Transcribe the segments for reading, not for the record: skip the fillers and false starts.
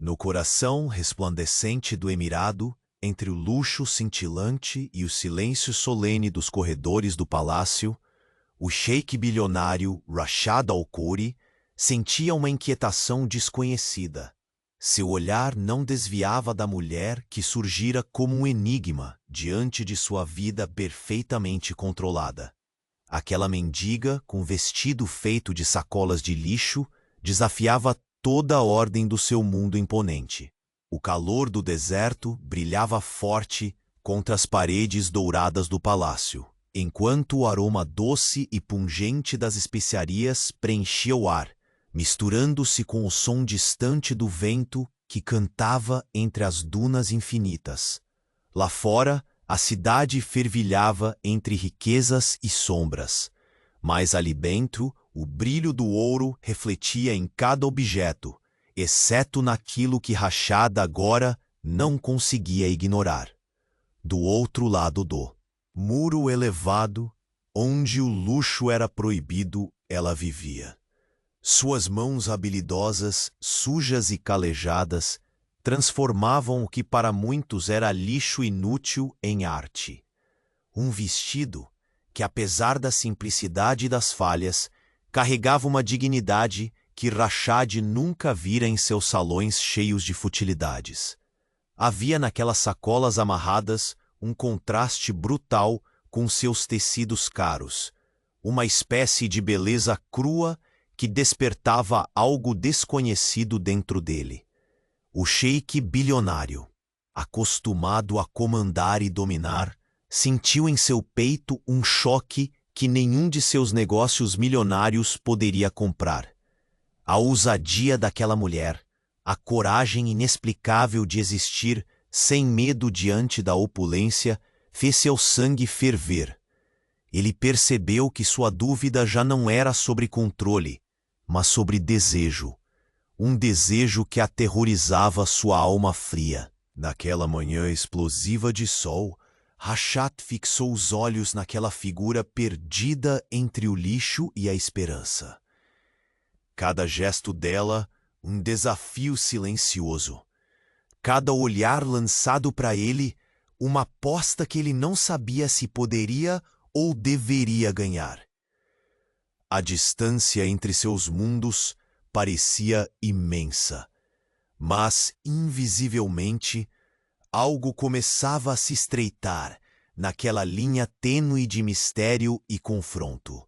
No coração resplandecente do emirado, entre o luxo cintilante e o silêncio solene dos corredores do palácio, o sheik bilionário Rashad Al-Khoury sentia uma inquietação desconhecida. Seu olhar não desviava da mulher que surgira como um enigma diante de sua vida perfeitamente controlada. Aquela mendiga, com vestido feito de sacolas de lixo, desafiava toda a ordem do seu mundo imponente. O calor do deserto brilhava forte contra as paredes douradas do palácio, enquanto o aroma doce e pungente das especiarias preenchia o ar, misturando-se com o som distante do vento que cantava entre as dunas infinitas. Lá fora, a cidade fervilhava entre riquezas e sombras, mas ali dentro, o brilho do ouro refletia em cada objeto, exceto naquilo que Rashad agora não conseguia ignorar. Do outro lado do muro elevado, onde o luxo era proibido, ela vivia. Suas mãos habilidosas, sujas e calejadas, transformavam o que para muitos era lixo inútil em arte. Um vestido que, apesar da simplicidade e das falhas, carregava uma dignidade que Rashad nunca vira em seus salões cheios de futilidades. Havia naquelas sacolas amarradas um contraste brutal com seus tecidos caros, uma espécie de beleza crua que despertava algo desconhecido dentro dele. O sheik bilionário, acostumado a comandar e dominar, sentiu em seu peito um choque que nenhum de seus negócios milionários poderia comprar. A ousadia daquela mulher, a coragem inexplicável de existir sem medo diante da opulência, fez seu sangue ferver. Ele percebeu que sua dúvida já não era sobre controle, mas sobre desejo. Um desejo que aterrorizava sua alma fria. Naquela manhã explosiva de sol, Rashad fixou os olhos naquela figura perdida entre o lixo e a esperança. Cada gesto dela, um desafio silencioso. Cada olhar lançado para ele, uma aposta que ele não sabia se poderia ou deveria ganhar. A distância entre seus mundos parecia imensa, mas, invisivelmente, algo começava a se estreitar naquela linha tênue de mistério e confronto.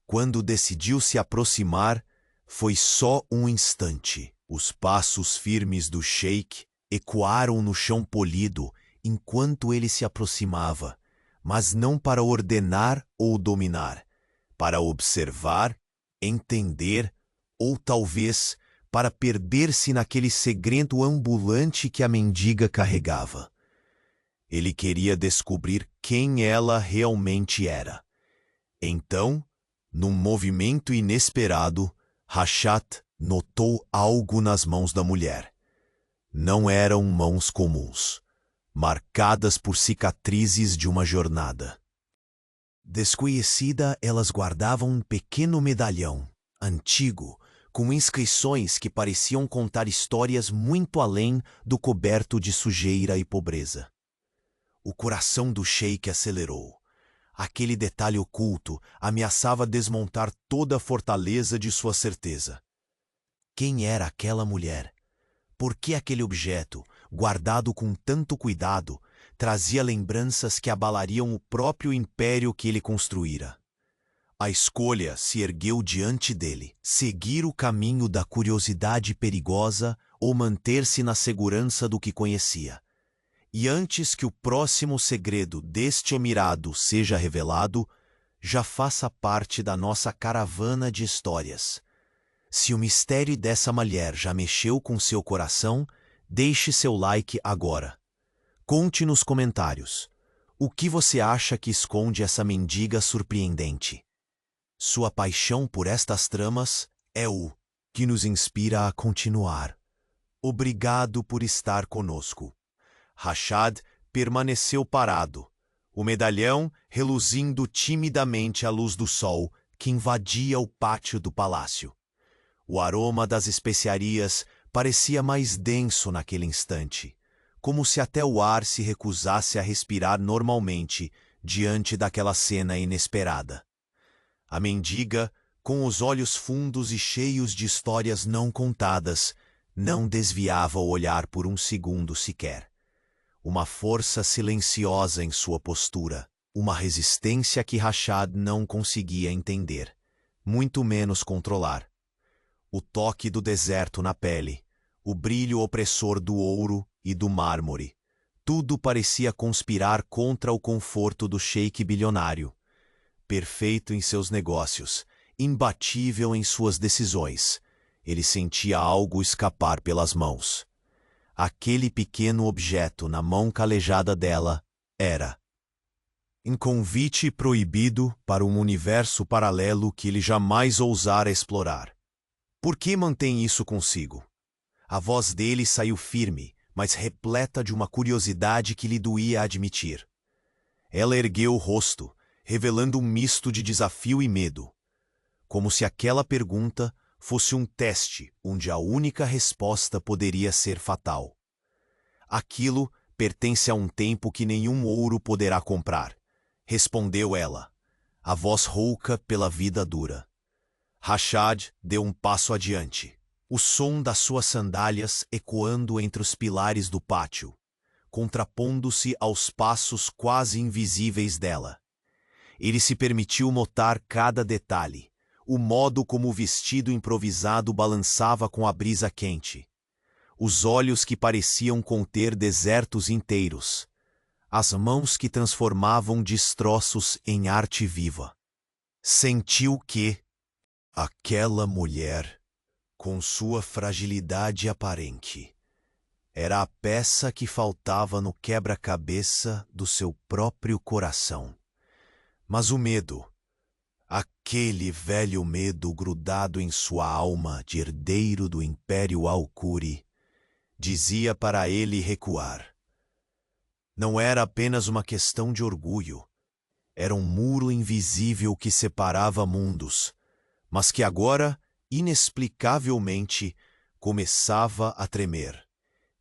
Quando decidiu se aproximar, foi só um instante. Os passos firmes do sheik ecoaram no chão polido enquanto ele se aproximava, mas não para ordenar ou dominar, para observar, entender ou talvez para perder-se naquele segredo ambulante que a mendiga carregava. Ele queria descobrir quem ela realmente era. Então, num movimento inesperado, Rashad notou algo nas mãos da mulher. Não eram mãos comuns, marcadas por cicatrizes de uma jornada. Desconhecida, elas guardavam um pequeno medalhão, antigo, com inscrições que pareciam contar histórias muito além do coberto de sujeira e pobreza. O coração do sheik acelerou. Aquele detalhe oculto ameaçava desmontar toda a fortaleza de sua certeza. Quem era aquela mulher? Por que aquele objeto, guardado com tanto cuidado, trazia lembranças que abalariam o próprio império que ele construíra? A escolha se ergueu diante dele: seguir o caminho da curiosidade perigosa ou manter-se na segurança do que conhecia. E antes que o próximo segredo deste emirado seja revelado, já faça parte da nossa caravana de histórias. Se o mistério dessa mulher já mexeu com seu coração, deixe seu like agora. Conte nos comentários. O que você acha que esconde essa mendiga surpreendente? Sua paixão por estas tramas é o que nos inspira a continuar. Obrigado por estar conosco. Rashad permaneceu parado, o medalhão reluzindo timidamente à luz do sol que invadia o pátio do palácio. O aroma das especiarias parecia mais denso naquele instante, como se até o ar se recusasse a respirar normalmente diante daquela cena inesperada. A mendiga, com os olhos fundos e cheios de histórias não contadas, não desviava o olhar por um segundo sequer. Uma força silenciosa em sua postura, uma resistência que Rashad não conseguia entender, muito menos controlar. O toque do deserto na pele, o brilho opressor do ouro e do mármore, tudo parecia conspirar contra o conforto do sheik bilionário. Perfeito em seus negócios, imbatível em suas decisões, ele sentia algo escapar pelas mãos. Aquele pequeno objeto na mão calejada dela era um convite proibido para um universo paralelo que ele jamais ousara explorar. Por que mantém isso consigo? A voz dele saiu firme, mas repleta de uma curiosidade que lhe doía admitir. Ela ergueu o rosto, revelando um misto de desafio e medo, como se aquela pergunta fosse um teste onde a única resposta poderia ser fatal. Aquilo pertence a um tempo que nenhum ouro poderá comprar, respondeu ela, a voz rouca pela vida dura. Rashad deu um passo adiante, o som das suas sandálias ecoando entre os pilares do pátio, contrapondo-se aos passos quase invisíveis dela. Ele se permitiu notar cada detalhe, o modo como o vestido improvisado balançava com a brisa quente, os olhos que pareciam conter desertos inteiros, as mãos que transformavam destroços em arte viva. Sentiu que aquela mulher, com sua fragilidade aparente, era a peça que faltava no quebra-cabeça do seu próprio coração. Mas o medo, aquele velho medo grudado em sua alma de herdeiro do Império Alcuri, dizia para ele recuar. Não era apenas uma questão de orgulho. Era um muro invisível que separava mundos, mas que agora, inexplicavelmente, começava a tremer.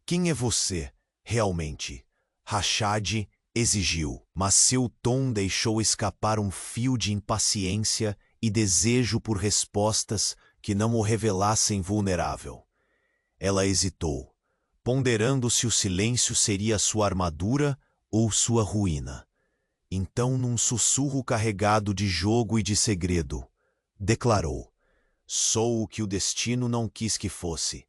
Quem é você, realmente? Rashad exigiu, mas seu tom deixou escapar um fio de impaciência e desejo por respostas que não o revelassem vulnerável. Ela hesitou, ponderando se o silêncio seria sua armadura ou sua ruína. Então, num sussurro carregado de jogo e de segredo, declarou: sou o que o destino não quis que fosse,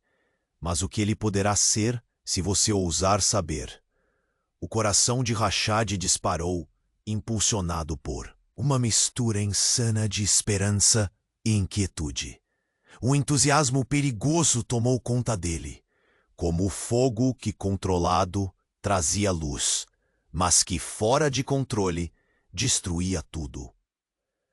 mas o que ele poderá ser se você ousar saber. O coração de Rashad disparou, impulsionado por uma mistura insana de esperança e inquietude. Um entusiasmo perigoso tomou conta dele, como o fogo que, controlado, trazia luz, mas que, fora de controle, destruía tudo.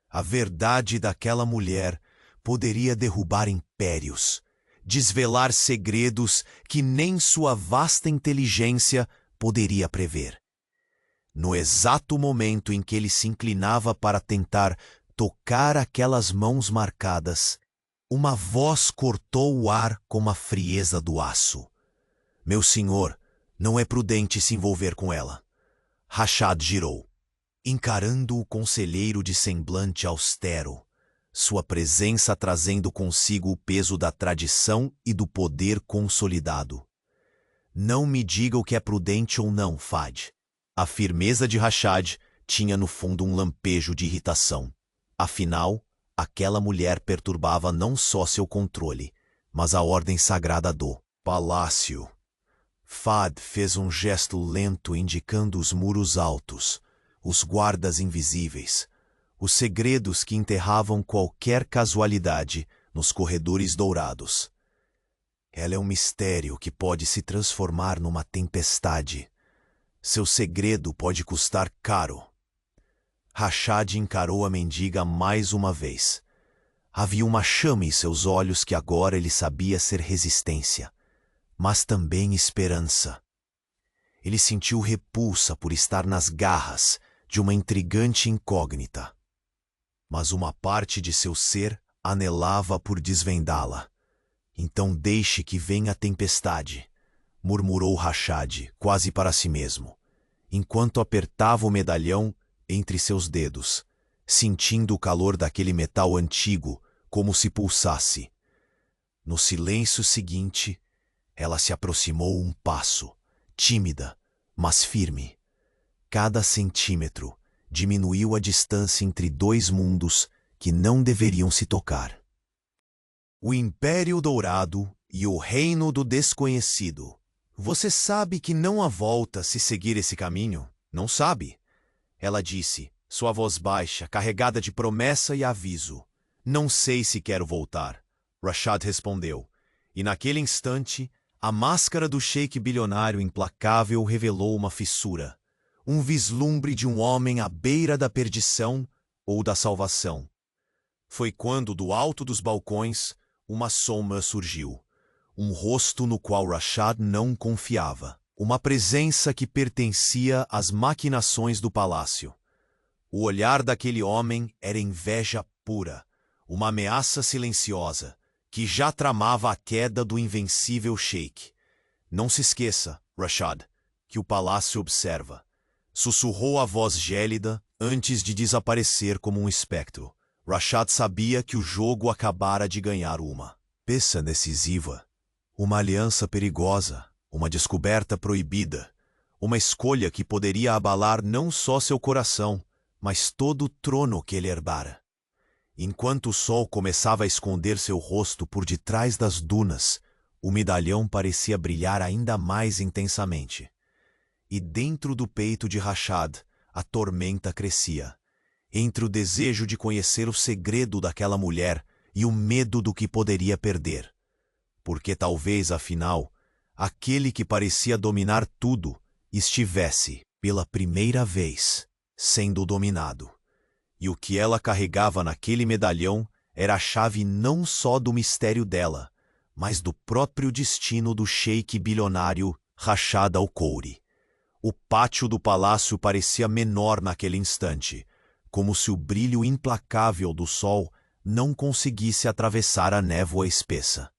A verdade daquela mulher poderia derrubar impérios, desvelar segredos que nem sua vasta inteligência poderia prever. No exato momento em que ele se inclinava para tentar tocar aquelas mãos marcadas, uma voz cortou o ar com a frieza do aço. Meu senhor, não é prudente se envolver com ela. Rashad girou, encarando o conselheiro de semblante austero, sua presença trazendo consigo o peso da tradição e do poder consolidado. Não me diga o que é prudente ou não, Fad. A firmeza de Rashad tinha no fundo um lampejo de irritação. Afinal, aquela mulher perturbava não só seu controle, mas a ordem sagrada do palácio. Fad fez um gesto lento indicando os muros altos, os guardas invisíveis, os segredos que enterravam qualquer casualidade nos corredores dourados. Ela é um mistério que pode se transformar numa tempestade. Seu segredo pode custar caro. Rashad encarou a mendiga mais uma vez. Havia uma chama em seus olhos que agora ele sabia ser resistência, mas também esperança. Ele sentiu repulsa por estar nas garras de uma intrigante incógnita. Mas uma parte de seu ser anelava por desvendá-la. Então deixe que venha a tempestade, murmurou Rashad, quase para si mesmo, enquanto apertava o medalhão entre seus dedos, sentindo o calor daquele metal antigo como se pulsasse. No silêncio seguinte, ela se aproximou um passo, tímida, mas firme. Cada centímetro diminuiu a distância entre dois mundos que não deveriam se tocar. O Império Dourado e o Reino do Desconhecido. Você sabe que não há volta se seguir esse caminho, não sabe? Ela disse, sua voz baixa, carregada de promessa e aviso. Não sei se quero voltar, Rashad respondeu. E naquele instante, a máscara do sheik bilionário implacável revelou uma fissura. Um vislumbre de um homem à beira da perdição ou da salvação. Foi quando, do alto dos balcões, uma sombra surgiu. Um rosto no qual Rashad não confiava. Uma presença que pertencia às maquinações do palácio. O olhar daquele homem era inveja pura, uma ameaça silenciosa, que já tramava a queda do invencível sheik. Não se esqueça, Rashad, que o palácio observa. Sussurrou a voz gélida antes de desaparecer como um espectro. Rashad sabia que o jogo acabara de ganhar uma peça decisiva, uma aliança perigosa, uma descoberta proibida, uma escolha que poderia abalar não só seu coração, mas todo o trono que ele herdara. Enquanto o sol começava a esconder seu rosto por detrás das dunas, o medalhão parecia brilhar ainda mais intensamente. E dentro do peito de Rashad, a tormenta crescia. Entre o desejo de conhecer o segredo daquela mulher e o medo do que poderia perder. Porque talvez, afinal, aquele que parecia dominar tudo estivesse, pela primeira vez, sendo dominado. E o que ela carregava naquele medalhão era a chave não só do mistério dela, mas do próprio destino do sheik bilionário Rashad al-Khoury. O pátio do palácio parecia menor naquele instante, como se o brilho implacável do sol não conseguisse atravessar a névoa espessa,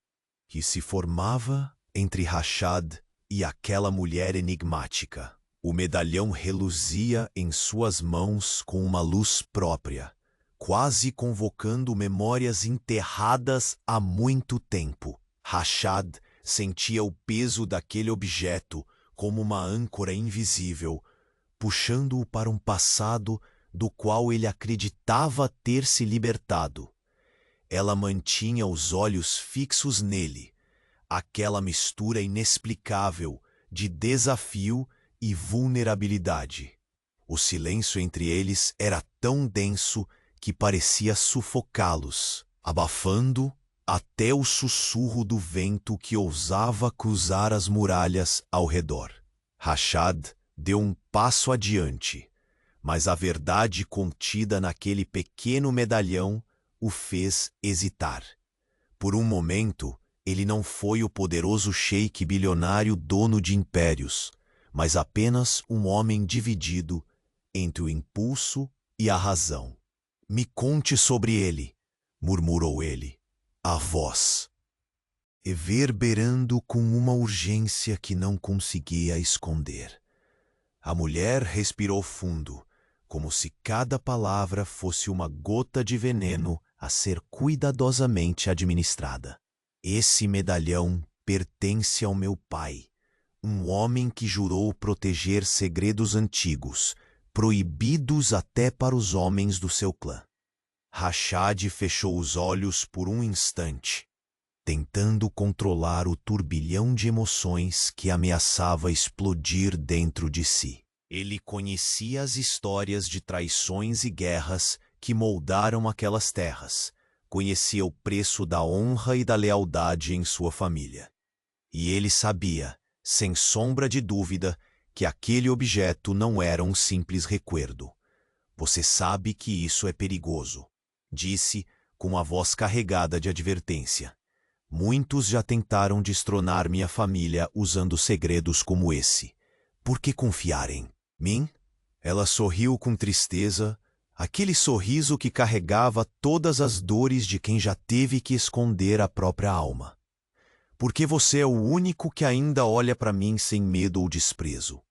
que se formava entre Rashad e aquela mulher enigmática. O medalhão reluzia em suas mãos com uma luz própria, quase convocando memórias enterradas há muito tempo. Rashad sentia o peso daquele objeto como uma âncora invisível, puxando-o para um passado do qual ele acreditava ter se libertado. Ela mantinha os olhos fixos nele, aquela mistura inexplicável de desafio e vulnerabilidade. O silêncio entre eles era tão denso que parecia sufocá-los, abafando até o sussurro do vento que ousava cruzar as muralhas ao redor. Rashad deu um passo adiante, mas a verdade contida naquele pequeno medalhão o fez hesitar. Por um momento, ele não foi o poderoso sheik bilionário dono de impérios, mas apenas um homem dividido entre o impulso e a razão. Me conte sobre ele, murmurou ele, a voz reverberando com uma urgência que não conseguia esconder. A mulher respirou fundo, como se cada palavra fosse uma gota de veneno a ser cuidadosamente administrada. Esse medalhão pertence ao meu pai, um homem que jurou proteger segredos antigos, proibidos até para os homens do seu clã. Rashad fechou os olhos por um instante, tentando controlar o turbilhão de emoções que ameaçava explodir dentro de si. Ele conhecia as histórias de traições e guerras que moldaram aquelas terras, conhecia o preço da honra e da lealdade em sua família. E ele sabia, sem sombra de dúvida, que aquele objeto não era um simples recuerdo. Você sabe que isso é perigoso, disse com a voz carregada de advertência. Muitos já tentaram destronar minha família usando segredos como esse. Por que confiar em mim? Ela sorriu com tristeza, aquele sorriso que carregava todas as dores de quem já teve que esconder a própria alma. Porque você é o único que ainda olha para mim sem medo ou desprezo.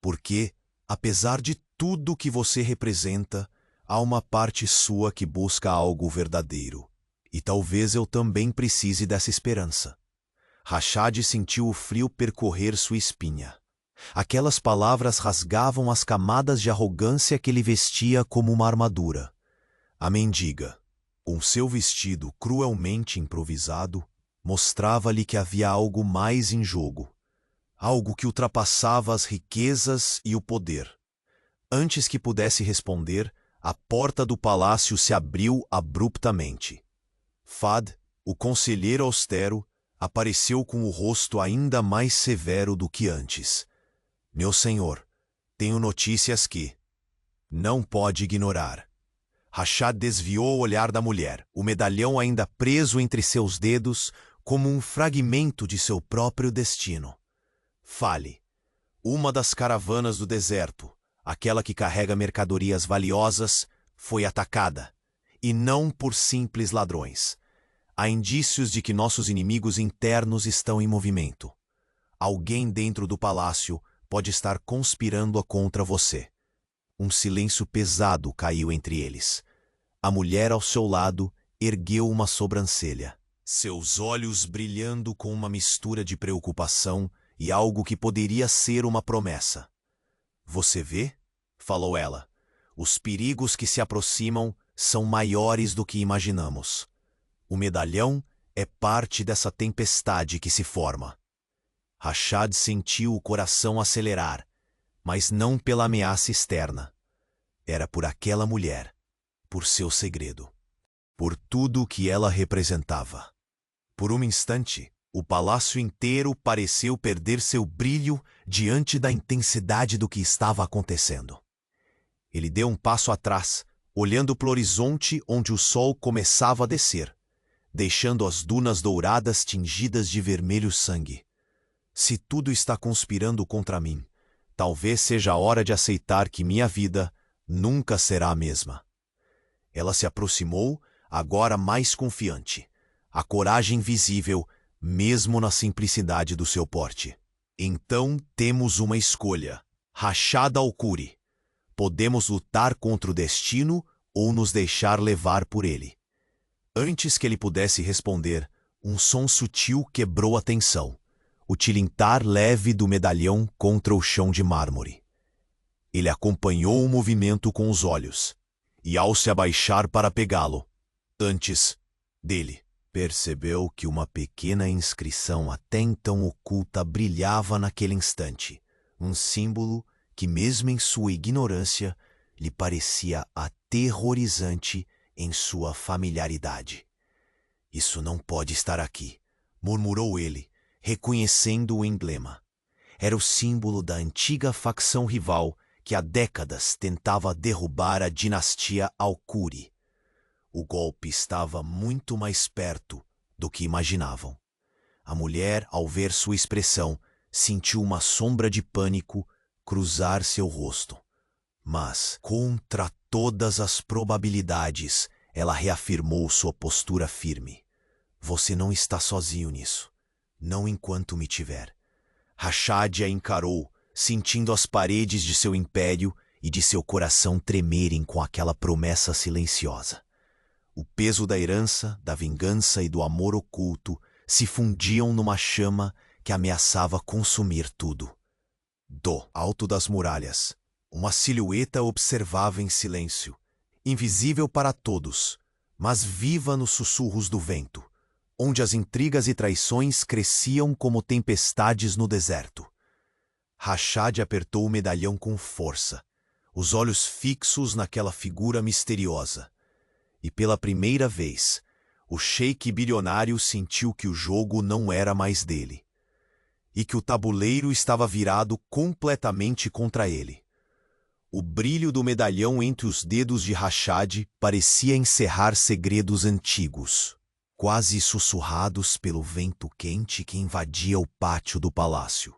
Porque, apesar de tudo que você representa, há uma parte sua que busca algo verdadeiro. E talvez eu também precise dessa esperança. Rashad sentiu o frio percorrer sua espinha. Aquelas palavras rasgavam as camadas de arrogância que ele vestia como uma armadura. A mendiga, com seu vestido cruelmente improvisado, mostrava-lhe que havia algo mais em jogo. Algo que ultrapassava as riquezas e o poder. Antes que pudesse responder, a porta do palácio se abriu abruptamente. Fad, o conselheiro austero, apareceu com o rosto ainda mais severo do que antes. Meu senhor, tenho notícias que não pode ignorar. Rashad desviou o olhar da mulher, o medalhão ainda preso entre seus dedos como um fragmento de seu próprio destino. Fale. Uma das caravanas do deserto, aquela que carrega mercadorias valiosas, foi atacada, e não por simples ladrões. Há indícios de que nossos inimigos internos estão em movimento. Alguém dentro do palácio pode estar conspirando contra você. Um silêncio pesado caiu entre eles. A mulher ao seu lado ergueu uma sobrancelha, seus olhos brilhando com uma mistura de preocupação e algo que poderia ser uma promessa. Você vê? Falou ela. Os perigos que se aproximam são maiores do que imaginamos. O medalhão é parte dessa tempestade que se forma. Rashad sentiu o coração acelerar, mas não pela ameaça externa. Era por aquela mulher, por seu segredo, por tudo o que ela representava. Por um instante, o palácio inteiro pareceu perder seu brilho diante da intensidade do que estava acontecendo. Ele deu um passo atrás, olhando para o horizonte onde o sol começava a descer, deixando as dunas douradas tingidas de vermelho sangue. Se tudo está conspirando contra mim, talvez seja a hora de aceitar que minha vida nunca será a mesma. Ela se aproximou, agora mais confiante. A coragem visível, mesmo na simplicidade do seu porte. Então temos uma escolha. Rashad al-Khuri. Podemos lutar contra o destino ou nos deixar levar por ele. Antes que ele pudesse responder, um som sutil quebrou a tensão. O tilintar leve do medalhão contra o chão de mármore. Ele acompanhou o movimento com os olhos, e ao se abaixar para pegá-lo, antes dele, percebeu que uma pequena inscrição até então oculta brilhava naquele instante, um símbolo que, mesmo em sua ignorância, lhe parecia aterrorizante em sua familiaridade. Isso não pode estar aqui, murmurou ele, reconhecendo o emblema. Era o símbolo da antiga facção rival que há décadas tentava derrubar a dinastia al-Khuri. O golpe estava muito mais perto do que imaginavam. A mulher, ao ver sua expressão, sentiu uma sombra de pânico cruzar seu rosto. Mas, contra todas as probabilidades, ela reafirmou sua postura firme. Você não está sozinho nisso. Não enquanto me tiver. Rashad a encarou, sentindo as paredes de seu império e de seu coração tremerem com aquela promessa silenciosa. O peso da herança, da vingança e do amor oculto se fundiam numa chama que ameaçava consumir tudo. Do alto das muralhas, uma silhueta observava em silêncio, invisível para todos, mas viva nos sussurros do vento, onde as intrigas e traições cresciam como tempestades no deserto. Rashad apertou o medalhão com força, os olhos fixos naquela figura misteriosa. E pela primeira vez, o sheik bilionário sentiu que o jogo não era mais dele, e que o tabuleiro estava virado completamente contra ele. O brilho do medalhão entre os dedos de Rashad parecia encerrar segredos antigos, quase sussurrados pelo vento quente que invadia o pátio do palácio.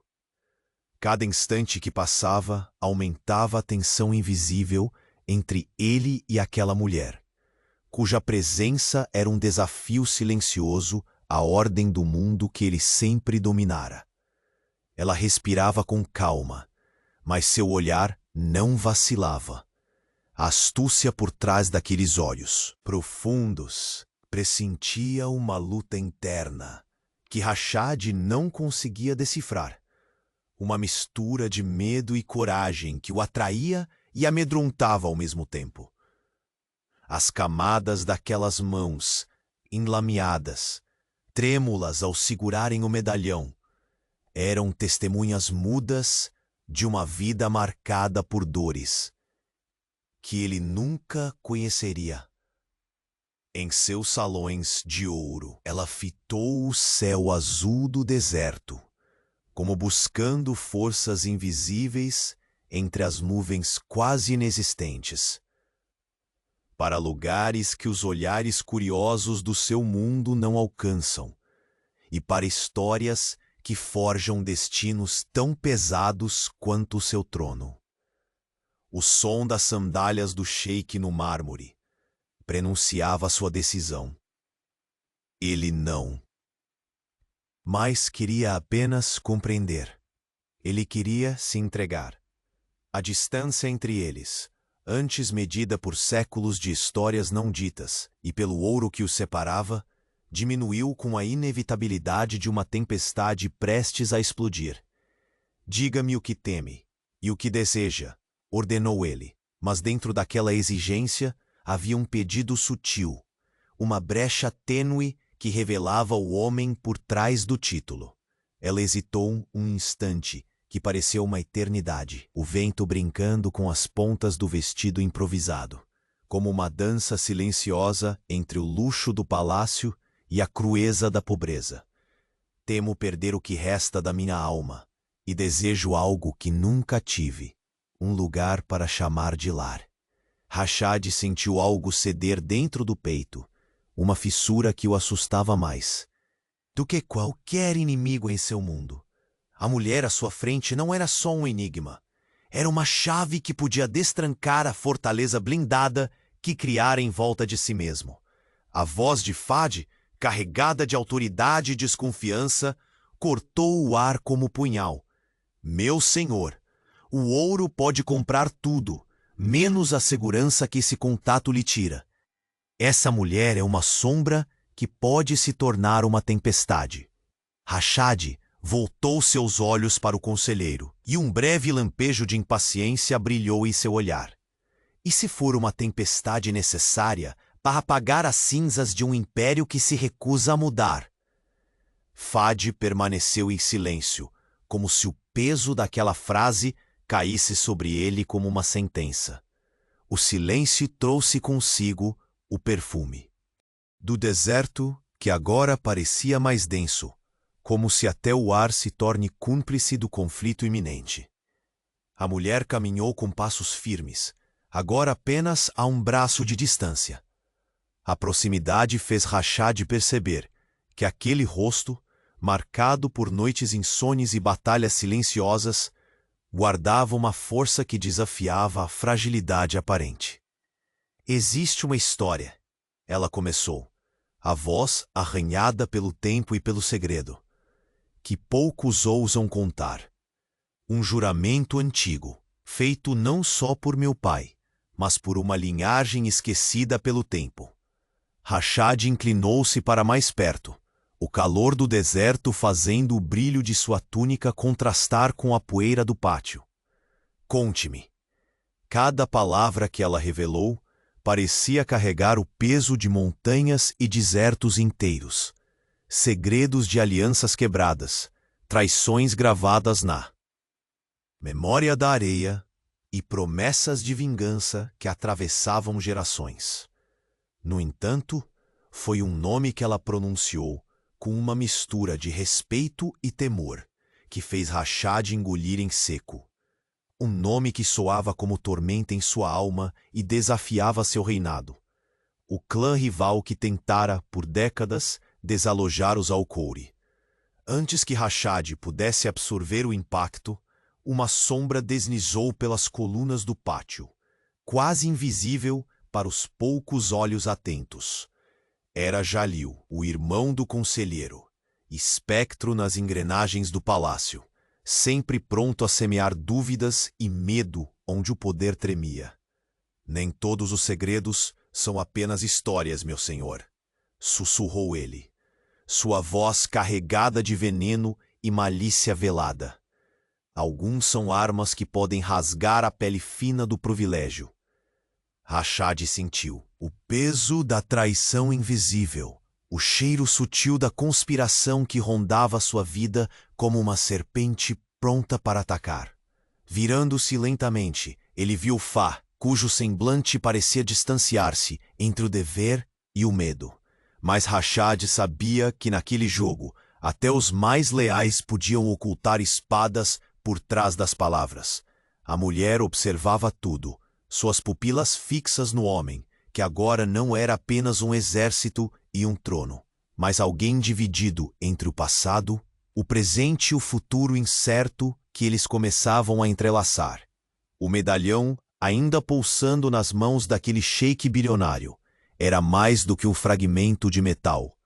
Cada instante que passava aumentava a tensão invisível entre ele e aquela mulher, cuja presença era um desafio silencioso a ordem do mundo que ele sempre dominara. Ela respirava com calma, mas seu olhar não vacilava. A astúcia por trás daqueles olhos profundos pressentia uma luta interna que Rashad não conseguia decifrar. Uma mistura de medo e coragem que o atraía e amedrontava ao mesmo tempo. As camadas daquelas mãos, enlameadas, trêmulas ao segurarem o medalhão, eram testemunhas mudas de uma vida marcada por dores que ele nunca conheceria. Em seus salões de ouro, ela fitou o céu azul do deserto, como buscando forças invisíveis entre as nuvens quase inexistentes, para lugares que os olhares curiosos do seu mundo não alcançam, e para histórias que forjam destinos tão pesados quanto o seu trono. O som das sandálias do sheik no mármore prenunciava sua decisão. Ele não. Mas queria apenas compreender. Ele queria se entregar. A distância entre eles, antes medida por séculos de histórias não ditas e pelo ouro que os separava, diminuiu com a inevitabilidade de uma tempestade prestes a explodir. Diga-me o que teme e o que deseja, ordenou ele, mas dentro daquela exigência havia um pedido sutil, uma brecha tênue que revelava o homem por trás do título. Ela hesitou um instante, que pareceu uma eternidade, o vento brincando com as pontas do vestido improvisado, como uma dança silenciosa entre o luxo do palácio e a crueza da pobreza. Temo perder o que resta da minha alma, e desejo algo que nunca tive, um lugar para chamar de lar. Rashad sentiu algo ceder dentro do peito, uma fissura que o assustava mais do que qualquer inimigo em seu mundo. A mulher à sua frente não era só um enigma, era uma chave que podia destrancar a fortaleza blindada que criara em volta de si mesmo. A voz de Fad, carregada de autoridade e desconfiança, cortou o ar como punhal. Meu senhor, o ouro pode comprar tudo, menos a segurança que esse contato lhe tira. Essa mulher é uma sombra que pode se tornar uma tempestade. Rashad voltou seus olhos para o conselheiro, e um breve lampejo de impaciência brilhou em seu olhar. E se for uma tempestade necessária para apagar as cinzas de um império que se recusa a mudar? Fad permaneceu em silêncio, como se o peso daquela frase caísse sobre ele como uma sentença. O silêncio trouxe consigo o perfume do deserto, que agora parecia mais denso, como se até o ar se torne cúmplice do conflito iminente. A mulher caminhou com passos firmes, agora apenas a um braço de distância. A proximidade fez Rashad perceber que aquele rosto, marcado por noites insones e batalhas silenciosas, guardava uma força que desafiava a fragilidade aparente. Existe uma história, ela começou, a voz arranhada pelo tempo e pelo segredo, que poucos ousam contar. Um juramento antigo, feito não só por meu pai, mas por uma linhagem esquecida pelo tempo. Rashad inclinou-se para mais perto, o calor do deserto fazendo o brilho de sua túnica contrastar com a poeira do pátio. Conte-me. Cada palavra que ela revelou parecia carregar o peso de montanhas e desertos inteiros, segredos de alianças quebradas, traições gravadas na memória da areia e promessas de vingança que atravessavam gerações. No entanto, foi um nome que ela pronunciou com uma mistura de respeito e temor, que fez Rashad engolir em seco. Um nome que soava como tormenta em sua alma e desafiava seu reinado. O clã rival que tentara, por décadas, desalojar os Alcouri. Antes que Rashad pudesse absorver o impacto, uma sombra deslizou pelas colunas do pátio, quase invisível para os poucos olhos atentos. Era Jalil, o irmão do conselheiro, espectro nas engrenagens do palácio, sempre pronto a semear dúvidas e medo onde o poder tremia. Nem todos os segredos são apenas histórias, meu senhor, sussurrou ele, sua voz carregada de veneno e malícia velada. Alguns são armas que podem rasgar a pele fina do privilégio. Rashad sentiu o peso da traição invisível, o cheiro sutil da conspiração que rondava sua vida como uma serpente pronta para atacar. Virando-se lentamente, ele viu Fá, cujo semblante parecia distanciar-se entre o dever e o medo. Mas Rashad sabia que naquele jogo, até os mais leais podiam ocultar espadas por trás das palavras. A mulher observava tudo, suas pupilas fixas no homem, que agora não era apenas um exército e um trono, mas alguém dividido entre o passado, o presente e o futuro incerto que eles começavam a entrelaçar. O medalhão, ainda pulsando nas mãos daquele sheik bilionário, era mais do que um fragmento de metal.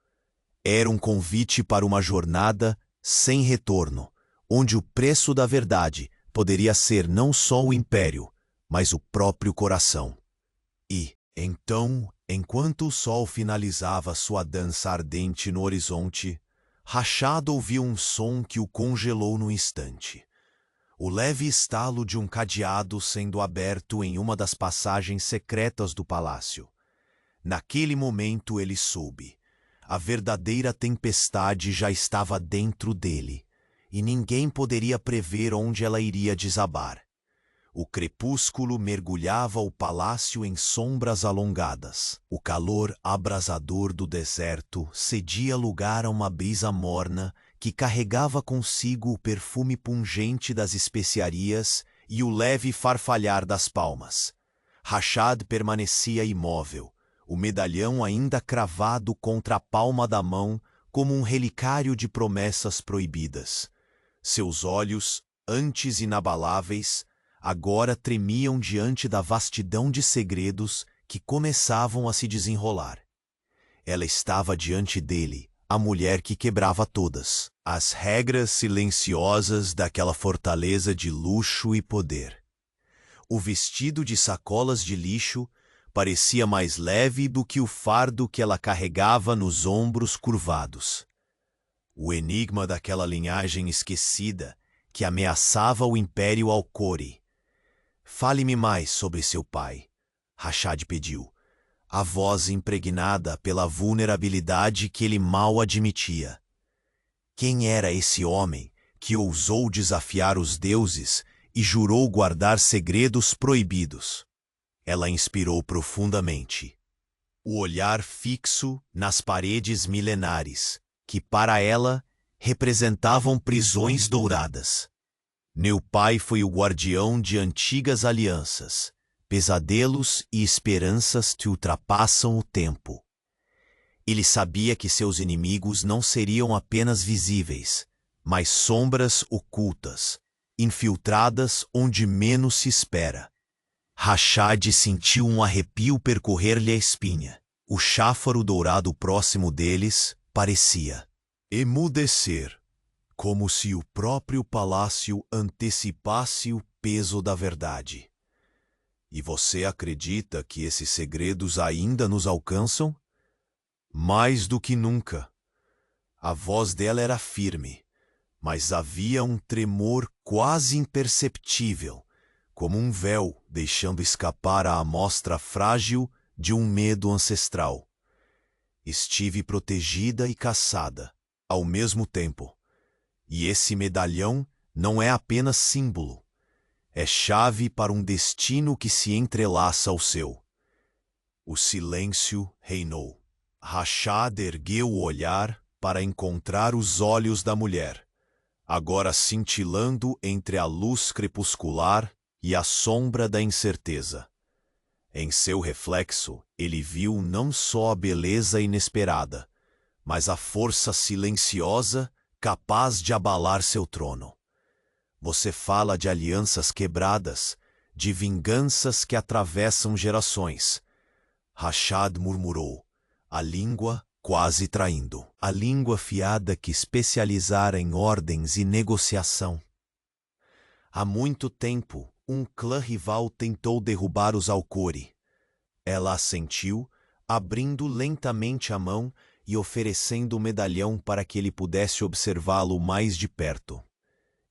Era um convite para uma jornada sem retorno, onde o preço da verdade poderia ser não só o império, mas o próprio coração. E, então, enquanto o sol finalizava sua dança ardente no horizonte, Rashad ouviu um som que o congelou no instante. O leve estalo de um cadeado sendo aberto em uma das passagens secretas do palácio. Naquele momento ele soube. A verdadeira tempestade já estava dentro dele, e ninguém poderia prever onde ela iria desabar. O crepúsculo mergulhava o palácio em sombras alongadas. O calor abrasador do deserto cedia lugar a uma brisa morna que carregava consigo o perfume pungente das especiarias e o leve farfalhar das palmas. Rashad permanecia imóvel, o medalhão ainda cravado contra a palma da mão como um relicário de promessas proibidas. Seus olhos, antes inabaláveis, agora tremiam diante da vastidão de segredos que começavam a se desenrolar. Ela estava diante dele, a mulher que quebrava todas as regras silenciosas daquela fortaleza de luxo e poder. O vestido de sacolas de lixo parecia mais leve do que o fardo que ela carregava nos ombros curvados. O enigma daquela linhagem esquecida que ameaçava o Império Alcori. Fale-me mais sobre seu pai, Rashad pediu, a voz impregnada pela vulnerabilidade que ele mal admitia. Quem era esse homem que ousou desafiar os deuses e jurou guardar segredos proibidos? Ela inspirou profundamente. O olhar fixo nas paredes milenares, que para ela representavam prisões douradas. Meu pai foi o guardião de antigas alianças, pesadelos e esperanças que ultrapassam o tempo. Ele sabia que seus inimigos não seriam apenas visíveis, mas sombras ocultas, infiltradas onde menos se espera. Rashad sentiu um arrepio percorrer-lhe a espinha. O cháfaro dourado próximo deles parecia emudecer, como se o próprio palácio antecipasse o peso da verdade. E você acredita que esses segredos ainda nos alcançam? Mais do que nunca. A voz dela era firme, mas havia um tremor quase imperceptível, como um véu deixando escapar a amostra frágil de um medo ancestral. Estive protegida e caçada, ao mesmo tempo. E esse medalhão não é apenas símbolo. É chave para um destino que se entrelaça ao seu. O silêncio reinou. Rashad ergueu o olhar para encontrar os olhos da mulher, agora cintilando entre a luz crepuscular e a sombra da incerteza. Em seu reflexo, ele viu não só a beleza inesperada, mas a força silenciosa capaz de abalar seu trono. Você fala de alianças quebradas, de vinganças que atravessam gerações. Rashad murmurou, a língua quase traindo. A língua fiada que especializara em ordens e negociação. Há muito tempo, um clã rival tentou derrubar os Alcori. Ela assentiu, abrindo lentamente a mão e oferecendo o medalhão para que ele pudesse observá-lo mais de perto.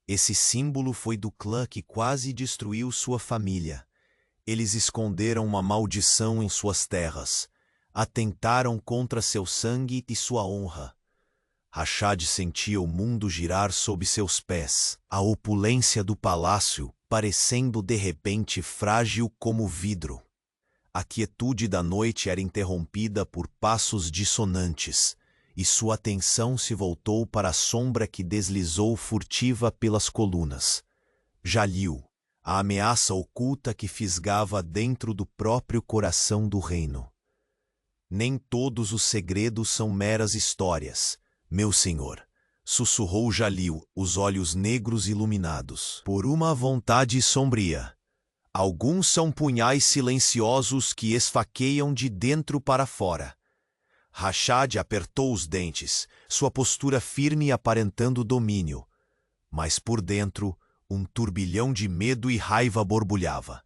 Esse símbolo foi do clã que quase destruiu sua família. Eles esconderam uma maldição em suas terras. Atentaram contra seu sangue e sua honra. Rashad sentia o mundo girar sob seus pés, a opulência do palácio parecendo de repente frágil como vidro. A quietude da noite era interrompida por passos dissonantes, e sua atenção se voltou para a sombra que deslizou furtiva pelas colunas. Jalil, a ameaça oculta que fisgava dentro do próprio coração do reino. Nem todos os segredos são meras histórias, meu senhor, sussurrou Jalil, os olhos negros iluminados por uma vontade sombria. Alguns são punhais silenciosos que esfaqueiam de dentro para fora. Rashad apertou os dentes, sua postura firme aparentando domínio. Mas por dentro, um turbilhão de medo e raiva borbulhava.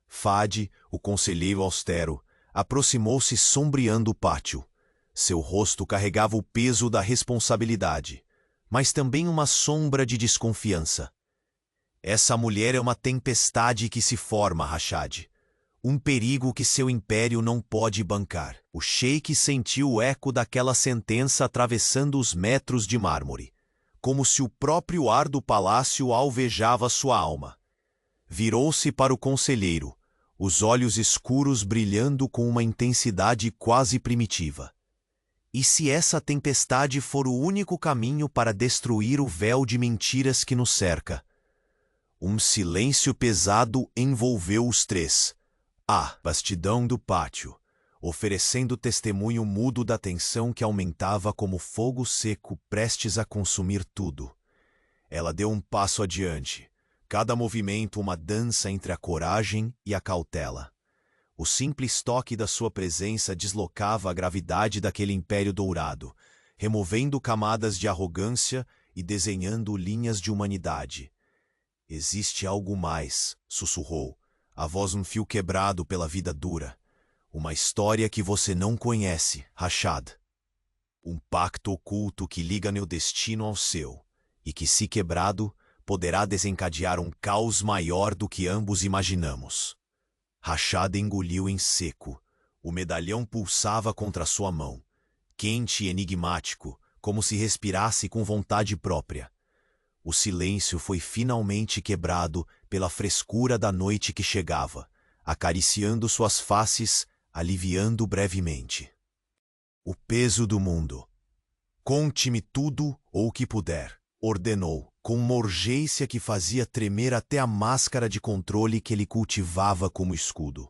Fad, o conselheiro austero, aproximou-se sombreando o pátio. Seu rosto carregava o peso da responsabilidade, mas também uma sombra de desconfiança. Essa mulher é uma tempestade que se forma, Rashad. Um perigo que seu império não pode bancar. O sheik sentiu o eco daquela sentença atravessando os metros de mármore, como se o próprio ar do palácio alvejava sua alma. Virou-se para o conselheiro, os olhos escuros brilhando com uma intensidade quase primitiva. E se essa tempestade for o único caminho para destruir o véu de mentiras que nos cerca? Um silêncio pesado envolveu os três. A bastidão do pátio, oferecendo testemunho mudo da tensão que aumentava como fogo seco prestes a consumir tudo. Ela deu um passo adiante, cada movimento uma dança entre a coragem e a cautela. O simples toque da sua presença deslocava a gravidade daquele império dourado, removendo camadas de arrogância e desenhando linhas de humanidade. Existe algo mais, sussurrou, a voz um fio quebrado pela vida dura. Uma história que você não conhece, Rashad. Um pacto oculto que liga meu destino ao seu, e que, se quebrado, poderá desencadear um caos maior do que ambos imaginamos. Rashad engoliu em seco. O medalhão pulsava contra sua mão, quente e enigmático, como se respirasse com vontade própria. O silêncio foi finalmente quebrado pela frescura da noite que chegava, acariciando suas faces, aliviando brevemente. O peso do mundo. Conte-me tudo ou o que puder, ordenou, com uma urgência que fazia tremer até a máscara de controle que ele cultivava como escudo.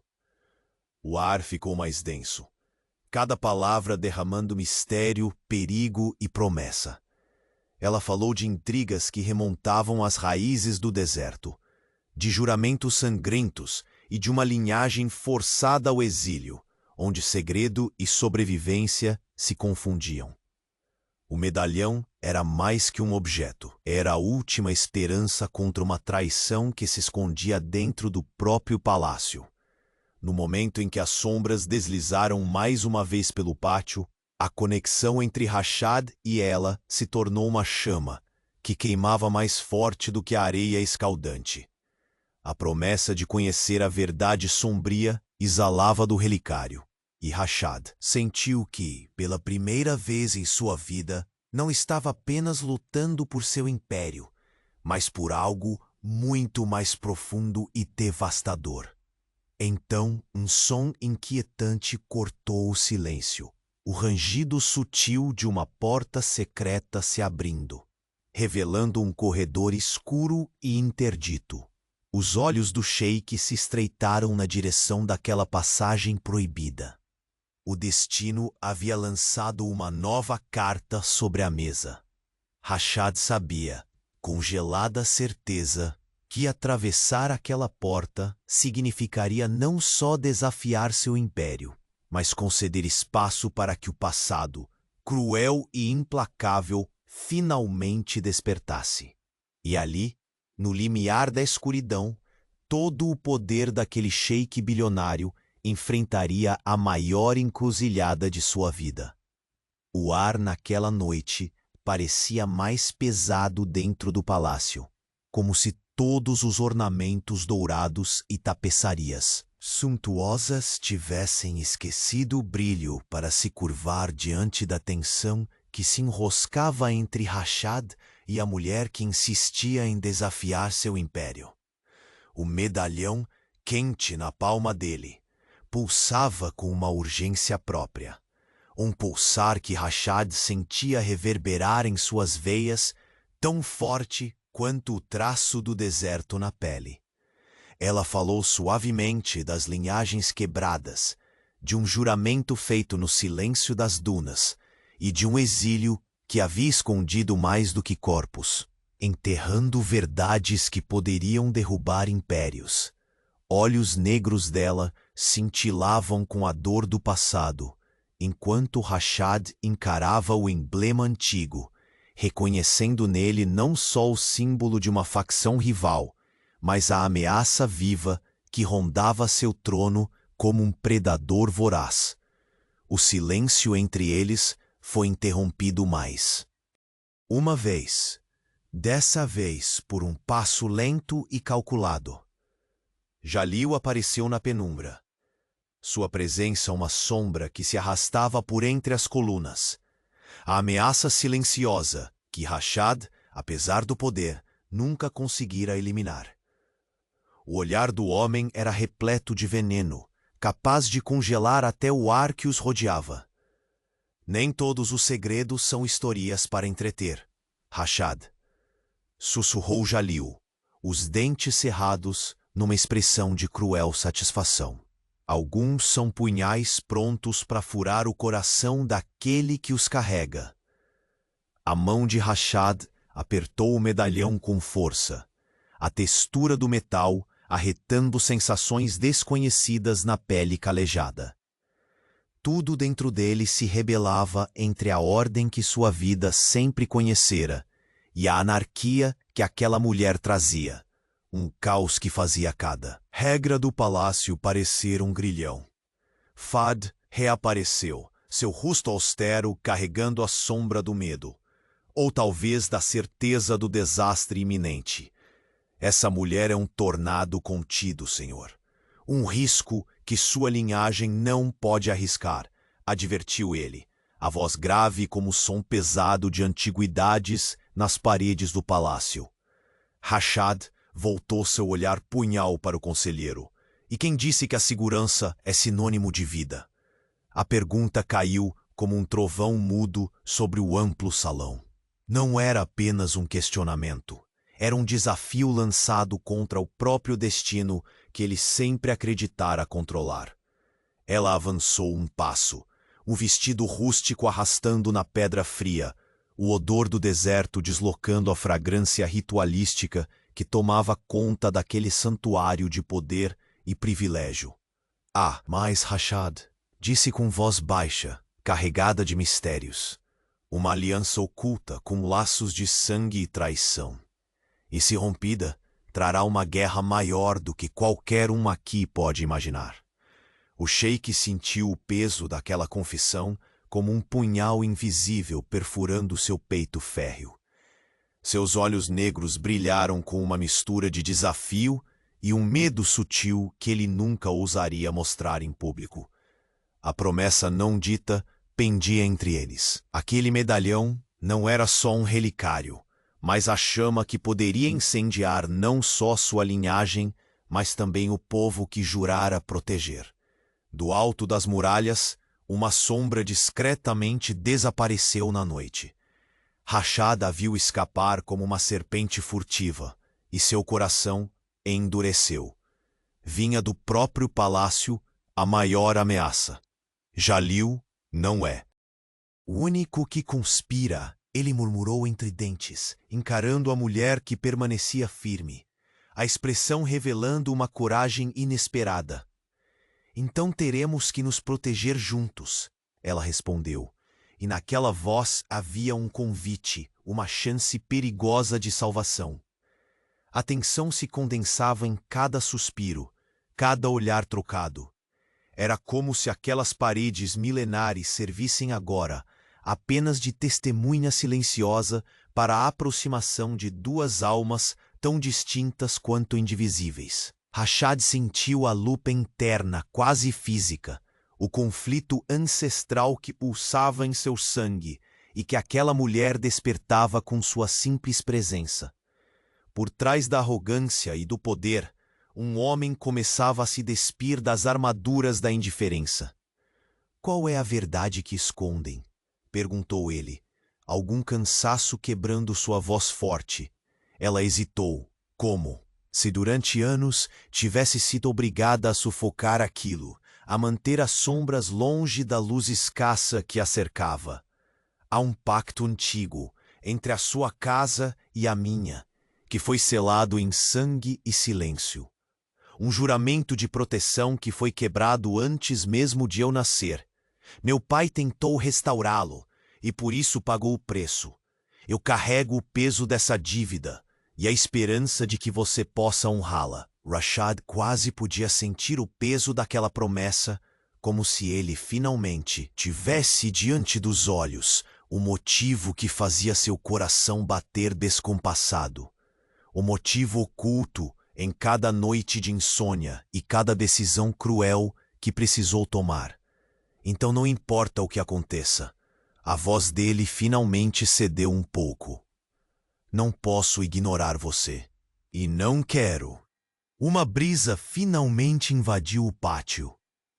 O ar ficou mais denso, cada palavra derramando mistério, perigo e promessa. Ela falou de intrigas que remontavam às raízes do deserto, de juramentos sangrentos e de uma linhagem forçada ao exílio, onde segredo e sobrevivência se confundiam. O medalhão era mais que um objeto. Era a última esperança contra uma traição que se escondia dentro do próprio palácio. No momento em que as sombras deslizaram mais uma vez pelo pátio, a conexão entre Rashad e ela se tornou uma chama, que queimava mais forte do que a areia escaldante. A promessa de conhecer a verdade sombria exalava do relicário. E Rashad sentiu que, pela primeira vez em sua vida, não estava apenas lutando por seu império, mas por algo muito mais profundo e devastador. Então, um som inquietante cortou o silêncio, o rangido sutil de uma porta secreta se abrindo, revelando um corredor escuro e interdito. Os olhos do sheik se estreitaram na direção daquela passagem proibida. O destino havia lançado uma nova carta sobre a mesa. Rashad sabia, com gelada certeza, que atravessar aquela porta significaria não só desafiar seu império, mas conceder espaço para que o passado, cruel e implacável, finalmente despertasse. E ali, no limiar da escuridão, todo o poder daquele sheik bilionário enfrentaria a maior encruzilhada de sua vida. O ar naquela noite parecia mais pesado dentro do palácio, como se todos os ornamentos dourados e tapeçarias suntuosas tivessem esquecido o brilho para se curvar diante da tensão que se enroscava entre Rashad e a mulher que insistia em desafiar seu império. O medalhão, quente na palma dele, pulsava com uma urgência própria. Um pulsar que Rashad sentia reverberar em suas veias, tão forte quanto o traço do deserto na pele. Ela falou suavemente das linhagens quebradas, de um juramento feito no silêncio das dunas e de um exílio que havia escondido mais do que corpos, enterrando verdades que poderiam derrubar impérios. Olhos negros dela cintilavam com a dor do passado, enquanto Rashad encarava o emblema antigo, reconhecendo nele não só o símbolo de uma facção rival, mas a ameaça viva que rondava seu trono como um predador voraz. O silêncio entre eles foi interrompido mais uma vez, dessa vez por um passo lento e calculado. Jalil apareceu na penumbra. Sua presença uma sombra que se arrastava por entre as colunas. A ameaça silenciosa que Rashad, apesar do poder, nunca conseguira eliminar. O olhar do homem era repleto de veneno, capaz de congelar até o ar que os rodeava. Nem todos os segredos são historias para entreter, Rashad. Sussurrou Jalil, os dentes cerrados numa expressão de cruel satisfação. Alguns são punhais prontos para furar o coração daquele que os carrega. A mão de Rashad apertou o medalhão com força. A textura do metal arretando sensações desconhecidas na pele calejada. Tudo dentro dele se rebelava entre a ordem que sua vida sempre conhecera e a anarquia que aquela mulher trazia. Um caos que fazia cada regra do palácio parecer um grilhão. Fad reapareceu, seu rosto austero carregando a sombra do medo, ou talvez da certeza do desastre iminente. Essa mulher é um tornado contido, senhor. Um risco que sua linhagem não pode arriscar, advertiu ele, a voz grave como o som pesado de antiguidades nas paredes do palácio. Rashad voltou seu olhar punhal para o conselheiro. E quem disse que a segurança é sinônimo de vida? A pergunta caiu como um trovão mudo sobre o amplo salão. Não era apenas um questionamento. Era um desafio lançado contra o próprio destino que ele sempre acreditara controlar. Ela avançou um passo, o vestido rústico arrastando na pedra fria, o odor do deserto deslocando a fragrância ritualística que tomava conta daquele santuário de poder e privilégio. Ah, mas Rashad, disse com voz baixa, carregada de mistérios, uma aliança oculta com laços de sangue e traição. E se rompida, trará uma guerra maior do que qualquer um aqui pode imaginar. O sheik sentiu o peso daquela confissão como um punhal invisível perfurando seu peito férreo. Seus olhos negros brilharam com uma mistura de desafio e um medo sutil que ele nunca ousaria mostrar em público. A promessa não dita pendia entre eles. Aquele medalhão não era só um relicário, mas a chama que poderia incendiar não só sua linhagem, mas também o povo que jurara proteger. Do alto das muralhas, uma sombra discretamente desapareceu na noite. Rashad a viu escapar como uma serpente furtiva, e seu coração endureceu. Vinha do próprio palácio a maior ameaça. Jalil não é. O único que conspira, ele murmurou entre dentes, encarando a mulher que permanecia firme, a expressão revelando uma coragem inesperada. Então teremos que nos proteger juntos, ela respondeu. E naquela voz havia um convite, uma chance perigosa de salvação. A tensão se condensava em cada suspiro, cada olhar trocado. Era como se aquelas paredes milenares servissem agora apenas de testemunha silenciosa para a aproximação de duas almas tão distintas quanto indivisíveis. Rashad sentiu a luta interna, quase física, o conflito ancestral que pulsava em seu sangue e que aquela mulher despertava com sua simples presença. Por trás da arrogância e do poder, um homem começava a se despir das armaduras da indiferença. Qual é a verdade que escondem? Perguntou ele, algum cansaço quebrando sua voz forte. Ela hesitou. Como? Se durante anos tivesse sido obrigada a sufocar aquilo, a manter as sombras longe da luz escassa que a cercava. Há um pacto antigo entre a sua casa e a minha, que foi selado em sangue e silêncio. Um juramento de proteção que foi quebrado antes mesmo de eu nascer. Meu pai tentou restaurá-lo, e por isso pagou o preço. Eu carrego o peso dessa dívida, e a esperança de que você possa honrá-la. Rashad quase podia sentir o peso daquela promessa, como se ele finalmente tivesse diante dos olhos o motivo que fazia seu coração bater descompassado. O motivo oculto em cada noite de insônia e cada decisão cruel que precisou tomar. Então não importa o que aconteça, a voz dele finalmente cedeu um pouco. Não posso ignorar você. E não quero. Uma brisa finalmente invadiu o pátio,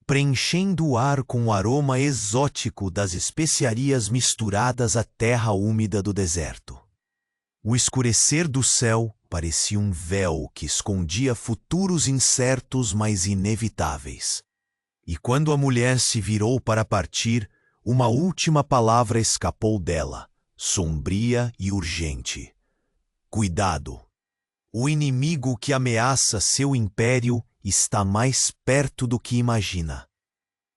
preenchendo o ar com o aroma exótico das especiarias misturadas à terra úmida do deserto. O escurecer do céu parecia um véu que escondia futuros incertos, mas inevitáveis. E quando a mulher se virou para partir, uma última palavra escapou dela, sombria e urgente. Cuidado! O inimigo que ameaça seu império está mais perto do que imagina.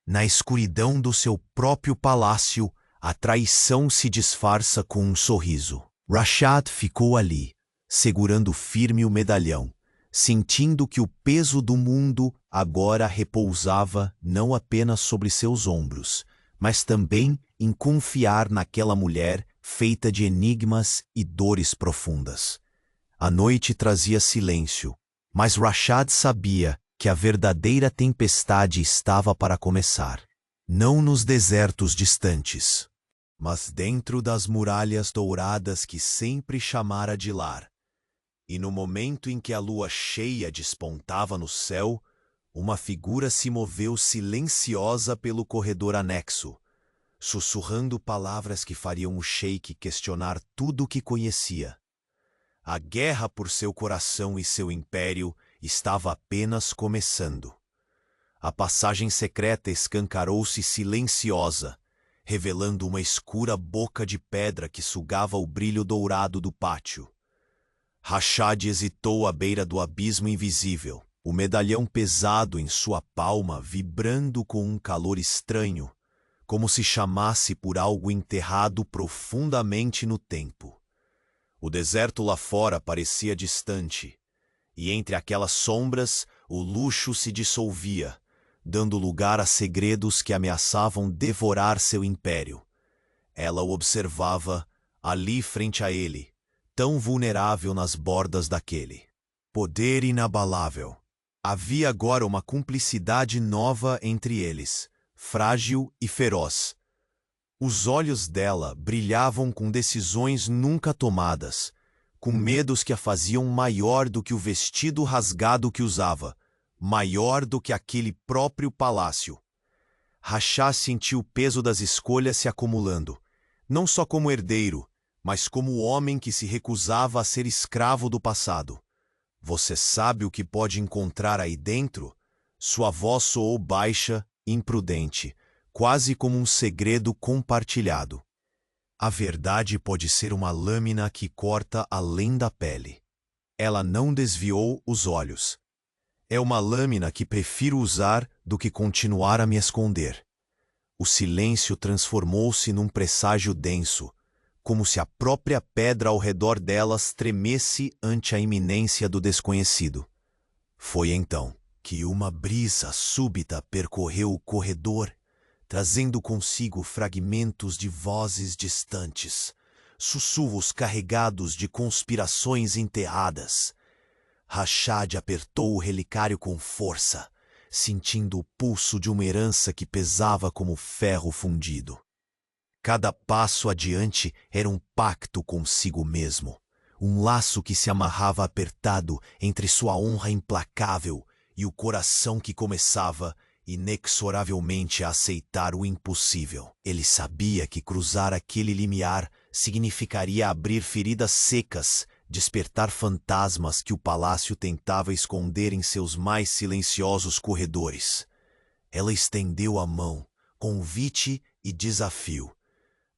Na escuridão do seu próprio palácio, a traição se disfarça com um sorriso. Rashad ficou ali, segurando firme o medalhão, sentindo que o peso do mundo agora repousava não apenas sobre seus ombros, mas também em confiar naquela mulher feita de enigmas e dores profundas. A noite trazia silêncio, mas Rashad sabia que a verdadeira tempestade estava para começar. Não nos desertos distantes, mas dentro das muralhas douradas que sempre chamara de lar. E no momento em que a lua cheia despontava no céu, uma figura se moveu silenciosa pelo corredor anexo, sussurrando palavras que fariam o sheik questionar tudo o que conhecia. A guerra por seu coração e seu império estava apenas começando. A passagem secreta escancarou-se silenciosa, revelando uma escura boca de pedra que sugava o brilho dourado do pátio. Rashad hesitou à beira do abismo invisível, o medalhão pesado em sua palma vibrando com um calor estranho, como se chamasse por algo enterrado profundamente no tempo. O deserto lá fora parecia distante, e entre aquelas sombras o luxo se dissolvia, dando lugar a segredos que ameaçavam devorar seu império. Ela o observava, ali frente a ele, tão vulnerável nas bordas daquele poder inabalável. Havia agora uma cumplicidade nova entre eles, frágil e feroz. Os olhos dela brilhavam com decisões nunca tomadas, com medos que a faziam maior do que o vestido rasgado que usava, maior do que aquele próprio palácio. Rashad sentiu o peso das escolhas se acumulando, não só como herdeiro, mas como o homem que se recusava a ser escravo do passado. Você sabe o que pode encontrar aí dentro? Sua voz soou baixa, imprudente, quase como um segredo compartilhado. A verdade pode ser uma lâmina que corta além da pele. Ela não desviou os olhos. É uma lâmina que prefiro usar do que continuar a me esconder. O silêncio transformou-se num presságio denso, como se a própria pedra ao redor delas tremesse ante a iminência do desconhecido. Foi então que uma brisa súbita percorreu o corredor, trazendo consigo fragmentos de vozes distantes, sussurros carregados de conspirações enterradas. Rashad apertou o relicário com força, sentindo o pulso de uma herança que pesava como ferro fundido. Cada passo adiante era um pacto consigo mesmo, um laço que se amarrava apertado entre sua honra implacável e o coração que começava inexoravelmente a aceitar o impossível. Ele sabia que cruzar aquele limiar significaria abrir feridas secas, despertar fantasmas que o palácio tentava esconder em seus mais silenciosos corredores. Ela estendeu a mão, convite e desafio.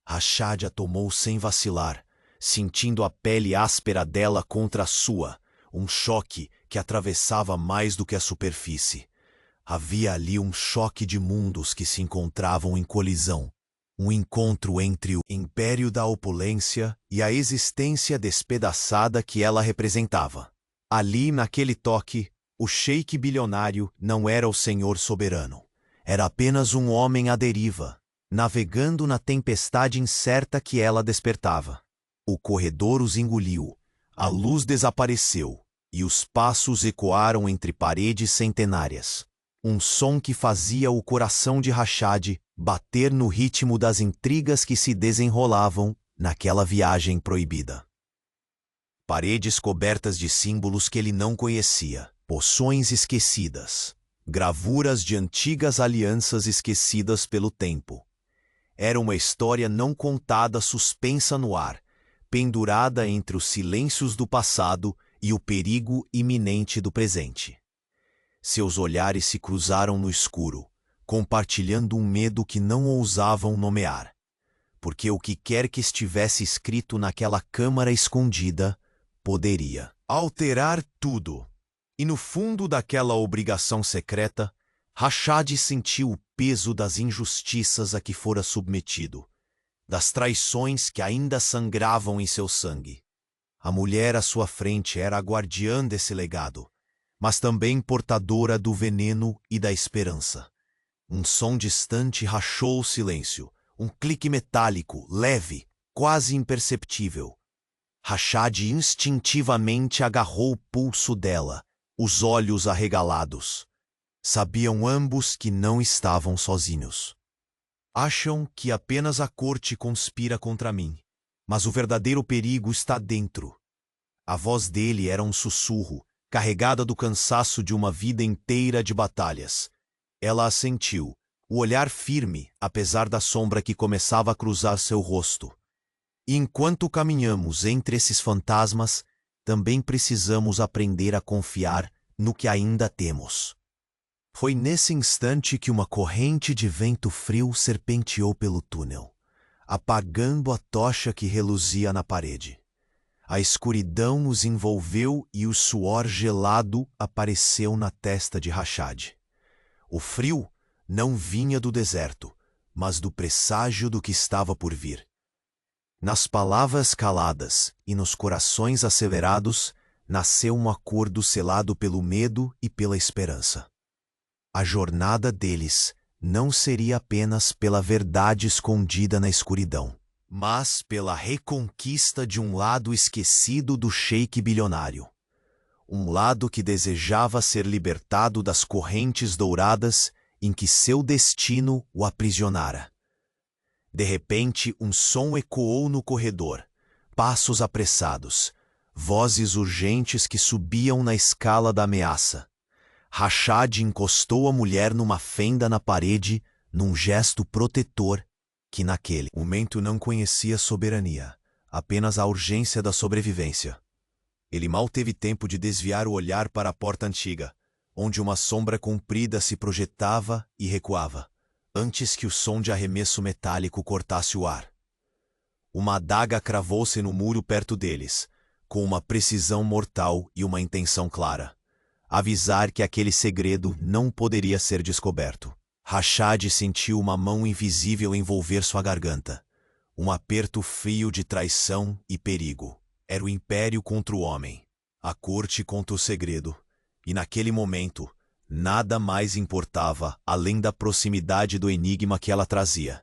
Rashad a tomou sem vacilar, sentindo a pele áspera dela contra a sua, um choque que atravessava mais do que a superfície. Havia ali um choque de mundos que se encontravam em colisão, um encontro entre o império da opulência e a existência despedaçada que ela representava. Ali, naquele toque, o sheik bilionário não era o senhor soberano. Era apenas um homem à deriva, navegando na tempestade incerta que ela despertava. O corredor os engoliu, a luz desapareceu, e os passos ecoaram entre paredes centenárias. Um som que fazia o coração de Rashad bater no ritmo das intrigas que se desenrolavam naquela viagem proibida. Paredes cobertas de símbolos que ele não conhecia, poções esquecidas, gravuras de antigas alianças esquecidas pelo tempo. Era uma história não contada suspensa no ar, pendurada entre os silêncios do passado e o perigo iminente do presente. Seus olhares se cruzaram no escuro, compartilhando um medo que não ousavam nomear, porque o que quer que estivesse escrito naquela câmara escondida poderia alterar tudo. E no fundo daquela obrigação secreta, Rashad sentiu o peso das injustiças a que fora submetido, das traições que ainda sangravam em seu sangue. A mulher à sua frente era a guardiã desse legado, mas também portadora do veneno e da esperança. Um som distante rachou o silêncio, um clique metálico, leve, quase imperceptível. Rashad instintivamente agarrou o pulso dela, os olhos arregalados. Sabiam ambos que não estavam sozinhos. Acham que apenas a corte conspira contra mim, mas o verdadeiro perigo está dentro. A voz dele era um sussurro, carregada do cansaço de uma vida inteira de batalhas. Ela assentiu, o olhar firme, apesar da sombra que começava a cruzar seu rosto. E enquanto caminhamos entre esses fantasmas, também precisamos aprender a confiar no que ainda temos. Foi nesse instante que uma corrente de vento frio serpenteou pelo túnel, apagando a tocha que reluzia na parede. A escuridão os envolveu e o suor gelado apareceu na testa de Rashad. O frio não vinha do deserto, mas do presságio do que estava por vir. Nas palavras caladas e nos corações acelerados, nasceu um acordo selado pelo medo e pela esperança. A jornada deles não seria apenas pela verdade escondida na escuridão, mas pela reconquista de um lado esquecido do sheik bilionário. Um lado que desejava ser libertado das correntes douradas em que seu destino o aprisionara. De repente, um som ecoou no corredor, passos apressados, vozes urgentes que subiam na escala da ameaça. Rashad encostou a mulher numa fenda na parede, num gesto protetor, que naquele momento não conhecia soberania, apenas a urgência da sobrevivência. Ele mal teve tempo de desviar o olhar para a porta antiga, onde uma sombra comprida se projetava e recuava, antes que o som de arremesso metálico cortasse o ar. Uma adaga cravou-se no muro perto deles, com uma precisão mortal e uma intenção clara. avisar que aquele segredo não poderia ser descoberto. Rashad sentiu uma mão invisível envolver sua garganta. Um aperto frio de traição e perigo. Era o império contra o homem, a corte contra o segredo. E naquele momento, nada mais importava além da proximidade do enigma que ela trazia,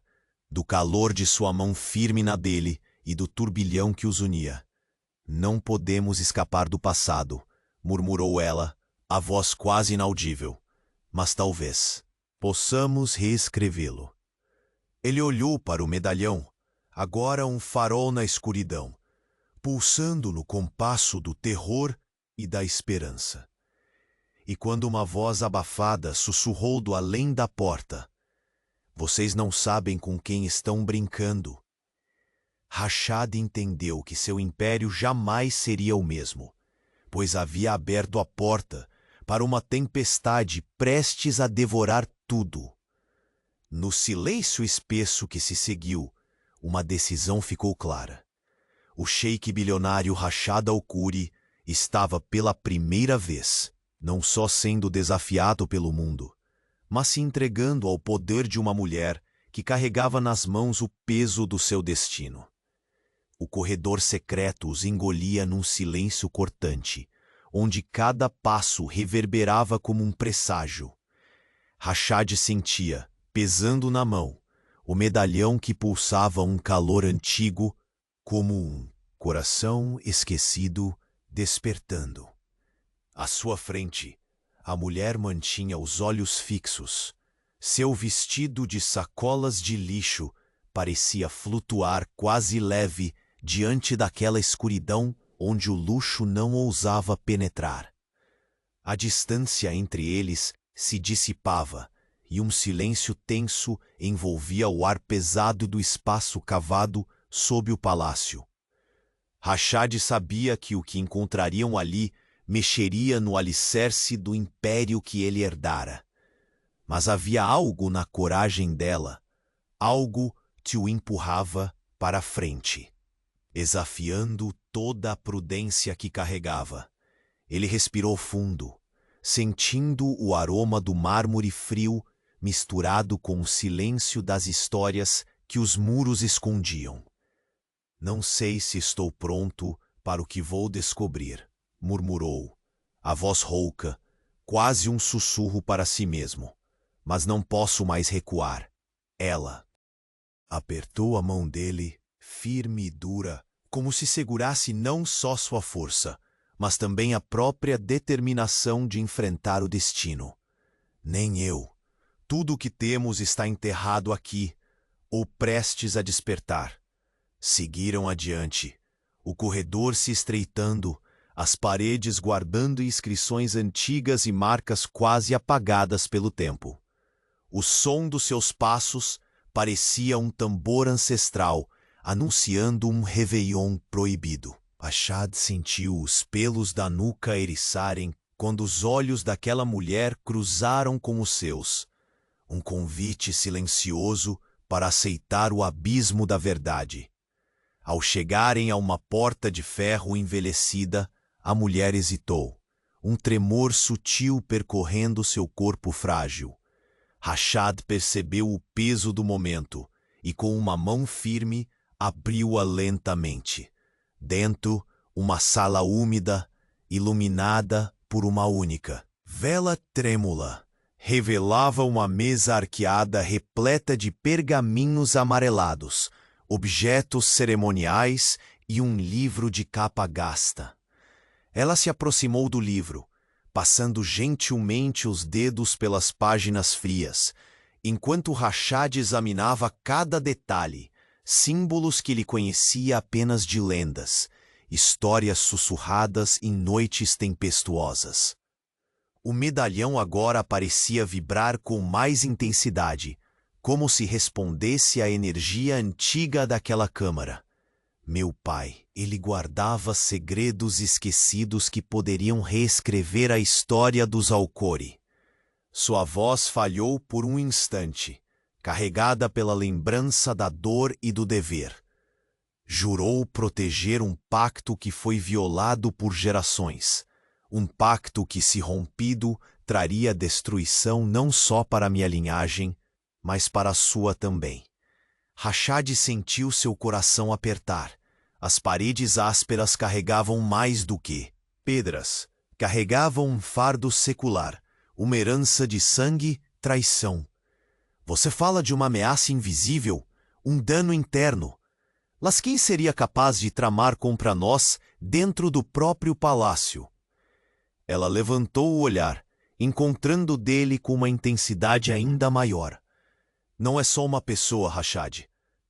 do calor de sua mão firme na dele e do turbilhão que os unia. Não podemos escapar do passado, murmurou ela, a voz quase inaudível. Mas talvez possamos reescrevê-lo. Ele olhou para o medalhão, agora um farol na escuridão, pulsando no compasso do terror e da esperança. E quando uma voz abafada sussurrou do além da porta, vocês não sabem com quem estão brincando. Rashad entendeu que seu império jamais seria o mesmo, pois havia aberto a porta para uma tempestade prestes a devorar tudo. No silêncio espesso que se seguiu, uma decisão ficou clara. O sheik bilionário Rashad Al-Khoury estava pela primeira vez, não só sendo desafiado pelo mundo, mas se entregando ao poder de uma mulher que carregava nas mãos o peso do seu destino. O corredor secreto os engolia num silêncio cortante, onde cada passo reverberava como um presságio. Rashad sentia, pesando na mão, o medalhão que pulsava um calor antigo, como um coração esquecido despertando. À sua frente, a mulher mantinha os olhos fixos. Seu vestido de sacolas de lixo parecia flutuar quase leve diante daquela escuridão onde o luxo não ousava penetrar. A distância entre eles se dissipava e um silêncio tenso envolvia o ar pesado do espaço cavado sob o palácio. Rashad sabia que o que encontrariam ali mexeria no alicerce do império que ele herdara. Mas havia algo na coragem dela, algo que o empurrava para a frente, desafiando toda a prudência que carregava. Ele respirou fundo, sentindo o aroma do mármore frio misturado com o silêncio das histórias que os muros escondiam. Não sei se estou pronto para o que vou descobrir, murmurou, a voz rouca, quase um sussurro para si mesmo. Mas não posso mais recuar. Ela apertou a mão dele, firme e dura, como se segurasse não só sua força, mas também a própria determinação de enfrentar o destino. Nem eu. Tudo o que temos está enterrado aqui, ou prestes a despertar. Seguiram adiante, o corredor se estreitando, as paredes guardando inscrições antigas e marcas quase apagadas pelo tempo. O som dos seus passos parecia um tambor ancestral, anunciando um réveillon proibido. Rashad sentiu os pelos da nuca eriçarem quando os olhos daquela mulher cruzaram com os seus. Um convite silencioso para aceitar o abismo da verdade. Ao chegarem a uma porta de ferro envelhecida, a mulher hesitou, um tremor sutil percorrendo seu corpo frágil. Rashad percebeu o peso do momento e, com uma mão firme, abriu-a lentamente. Dentro, uma sala úmida, iluminada por uma única vela trêmula, revelava uma mesa arqueada repleta de pergaminhos amarelados, objetos cerimoniais e um livro de capa gasta. Ela se aproximou do livro, passando gentilmente os dedos pelas páginas frias, enquanto Rashad examinava cada detalhe, símbolos que ele conhecia apenas de lendas, histórias sussurradas em noites tempestuosas. O medalhão agora parecia vibrar com mais intensidade, como se respondesse à energia antiga daquela câmara. Meu pai, ele guardava segredos esquecidos que poderiam reescrever a história dos Al-Khoury. Sua voz falhou por um instante, carregada pela lembrança da dor e do dever. Jurou proteger um pacto que foi violado por gerações, um pacto que, se rompido, traria destruição não só para minha linhagem, mas para a sua também. Rashad sentiu seu coração apertar. As paredes ásperas carregavam mais do que pedras. Carregavam um fardo secular, uma herança de sangue, traição. Você fala de uma ameaça invisível, um dano interno. Mas quem seria capaz de tramar contra nós dentro do próprio palácio? Ela levantou o olhar, encontrando dele com uma intensidade ainda maior. Não é só uma pessoa, Rashad.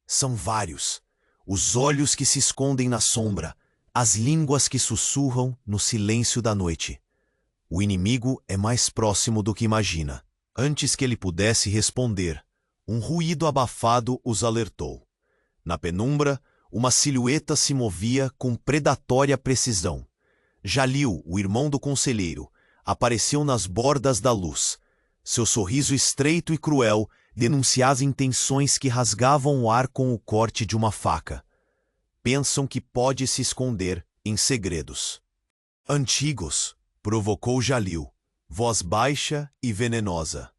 São vários. Os olhos que se escondem na sombra, as línguas que sussurram no silêncio da noite. O inimigo é mais próximo do que imagina. Antes que ele pudesse responder, um ruído abafado os alertou. Na penumbra, uma silhueta se movia com predatória precisão. Jalil, o irmão do conselheiro, apareceu nas bordas da luz. Seu sorriso estreito e cruel denunciava intenções que rasgavam o ar com o corte de uma faca. Pensam que pode se esconder em segredos antigos, provocou Jalil, voz baixa e venenosa.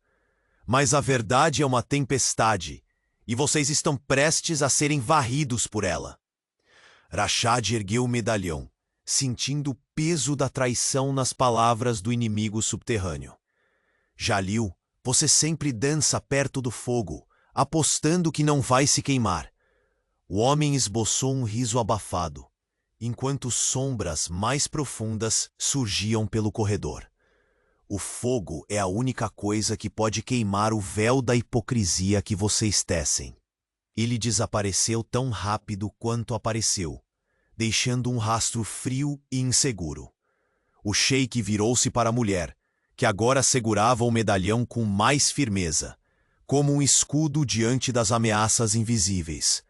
Mas a verdade é uma tempestade, e vocês estão prestes a serem varridos por ela. Rashad ergueu o medalhão, sentindo o peso da traição nas palavras do inimigo subterrâneo. Jalil, você sempre dança perto do fogo, apostando que não vai se queimar. O homem esboçou um riso abafado, enquanto sombras mais profundas surgiam pelo corredor. O fogo é a única coisa que pode queimar o véu da hipocrisia que vocês tecem. Ele desapareceu tão rápido quanto apareceu, deixando um rastro frio e inseguro. O sheik virou-se para a mulher, que agora segurava o medalhão com mais firmeza, como um escudo diante das ameaças invisíveis.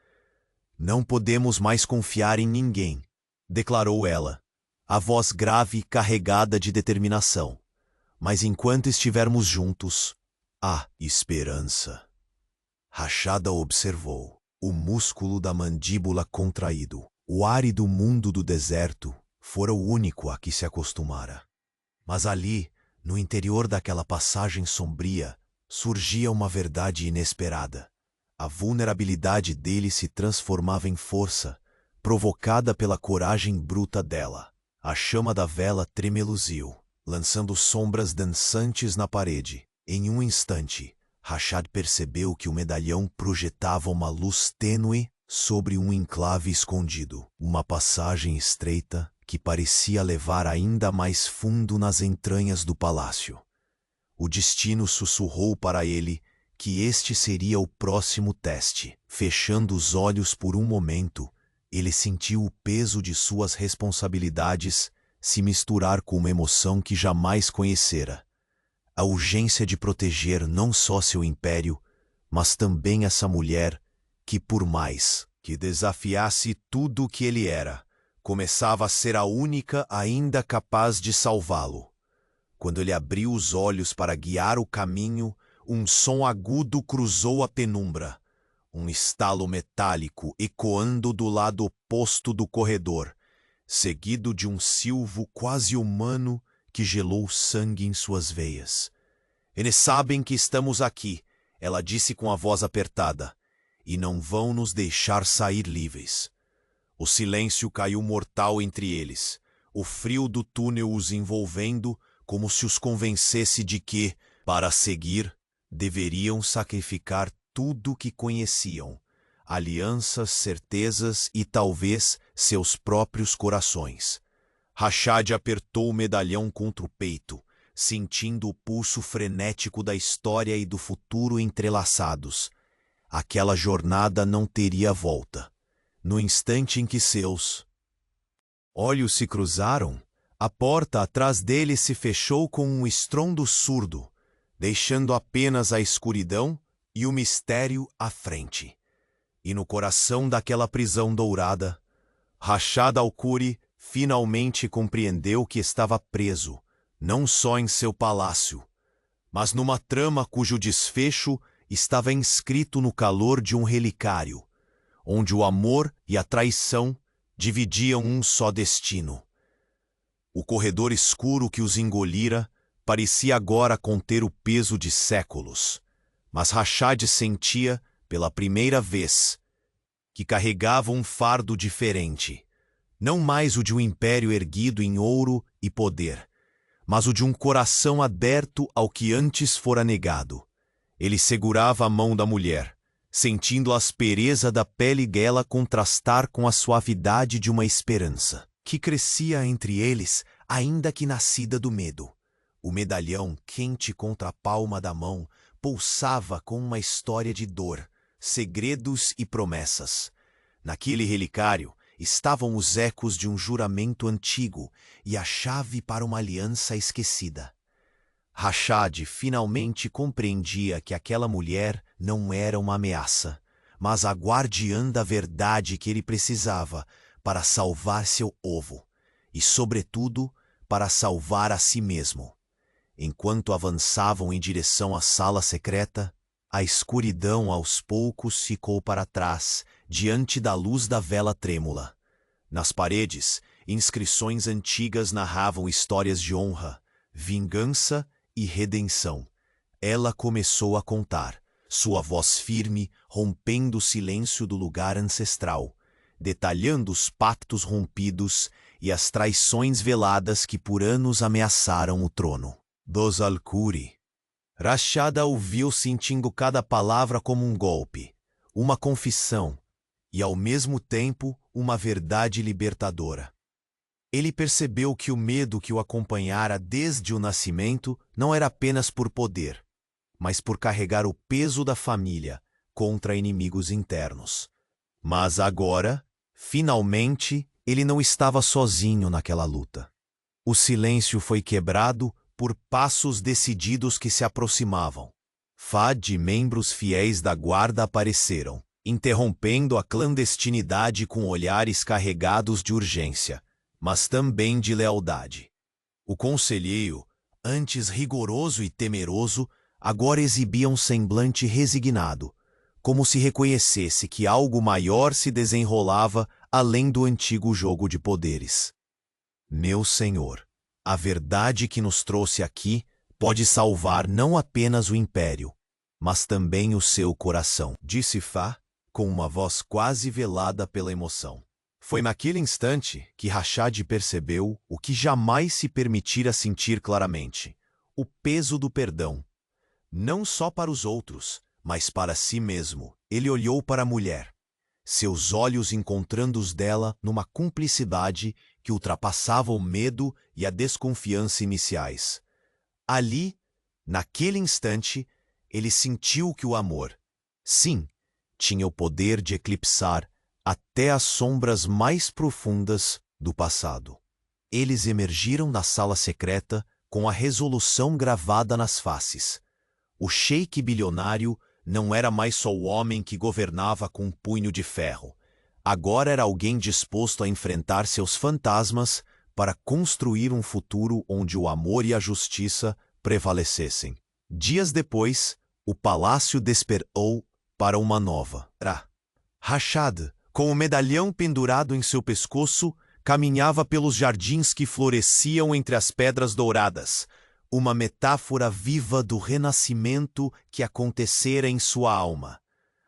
Não podemos mais confiar em ninguém, declarou ela, a voz grave carregada de determinação. Mas enquanto estivermos juntos, há esperança. Rashad observou, o músculo da mandíbula contraído. O árido mundo do deserto fora o único a que se acostumara. Mas ali, no interior daquela passagem sombria, surgia uma verdade inesperada. A vulnerabilidade dele se transformava em força, provocada pela coragem bruta dela. A chama da vela tremeluziu, lançando sombras dançantes na parede. Em um instante, Rashad percebeu que o medalhão projetava uma luz tênue sobre um enclave escondido, uma passagem estreita que parecia levar ainda mais fundo nas entranhas do palácio. O destino sussurrou para ele que este seria o próximo teste. Fechando os olhos por um momento, ele sentiu o peso de suas responsabilidades se misturar com uma emoção que jamais conhecera. A urgência de proteger não só seu império, mas também essa mulher que, por mais que desafiasse tudo o que ele era, começava a ser a única ainda capaz de salvá-lo. Quando ele abriu os olhos para guiar o caminho, um som agudo cruzou a penumbra, um estalo metálico ecoando do lado oposto do corredor, seguido de um silvo quase humano que gelou sangue em suas veias. Eles sabem que estamos aqui, ela disse com a voz apertada, e não vão nos deixar sair livres. O silêncio caiu mortal entre eles, o frio do túnel os envolvendo como se os convencesse de que, para seguir, deveriam sacrificar tudo o que conheciam, alianças, certezas e talvez seus próprios corações. Rashad apertou o medalhão contra o peito, sentindo o pulso frenético da história e do futuro entrelaçados. Aquela jornada não teria volta. No instante em que seus olhos se cruzaram, a porta atrás dele se fechou com um estrondo surdo, deixando apenas a escuridão e o mistério à frente. E no coração daquela prisão dourada, Rashad al-Khuri finalmente compreendeu que estava preso, não só em seu palácio, mas numa trama cujo desfecho estava inscrito no calor de um relicário, onde o amor e a traição dividiam um só destino. O corredor escuro que os engolira parecia agora conter o peso de séculos, mas Rashad sentia, pela primeira vez, que carregava um fardo diferente, não mais o de um império erguido em ouro e poder, mas o de um coração aberto ao que antes fora negado. Ele segurava a mão da mulher, sentindo a aspereza da pele dela contrastar com a suavidade de uma esperança, que crescia entre eles, ainda que nascida do medo. O medalhão, quente contra a palma da mão, pulsava com uma história de dor, segredos e promessas. Naquele relicário estavam os ecos de um juramento antigo e a chave para uma aliança esquecida. Rashad finalmente compreendia que aquela mulher não era uma ameaça, mas a guardiã da verdade que ele precisava para salvar seu ovo e, sobretudo, para salvar a si mesmo. Enquanto avançavam em direção à sala secreta, a escuridão aos poucos ficou para trás, diante da luz da vela trêmula. Nas paredes, inscrições antigas narravam histórias de honra, vingança e redenção. Ela começou a contar, sua voz firme rompendo o silêncio do lugar ancestral, detalhando os pactos rompidos e as traições veladas que por anos ameaçaram o trono dos Al-Khuri. Rashad ouviu sentindo cada palavra como um golpe, uma confissão e, ao mesmo tempo, uma verdade libertadora. Ele percebeu que o medo que o acompanhara desde o nascimento não era apenas por poder, mas por carregar o peso da família contra inimigos internos. Mas agora, finalmente, ele não estava sozinho naquela luta. O silêncio foi quebrado por passos decididos que se aproximavam. Fad e membros fiéis da guarda apareceram, interrompendo a clandestinidade com olhares carregados de urgência, mas também de lealdade. O conselheiro, antes rigoroso e temeroso, agora exibia um semblante resignado, como se reconhecesse que algo maior se desenrolava além do antigo jogo de poderes. Meu senhor, a verdade que nos trouxe aqui pode salvar não apenas o império, mas também o seu coração, disse Fa, com uma voz quase velada pela emoção. Foi naquele instante que Rashad percebeu o que jamais se permitira sentir claramente: o peso do perdão. Não só para os outros, mas para si mesmo. Ele olhou para a mulher, seus olhos encontrando os dela numa cumplicidade que ultrapassava o medo e a desconfiança iniciais. Ali, naquele instante, ele sentiu que o amor, sim, tinha o poder de eclipsar até as sombras mais profundas do passado. Eles emergiram da sala secreta com a resolução gravada nas faces. O sheik bilionário não era mais só o homem que governava com um punho de ferro. Agora era alguém disposto a enfrentar seus fantasmas para construir um futuro onde o amor e a justiça prevalecessem. Dias depois, o palácio despertou para uma nova era. Rashad, com o medalhão pendurado em seu pescoço, caminhava pelos jardins que floresciam entre as pedras douradas, uma metáfora viva do renascimento que acontecera em sua alma.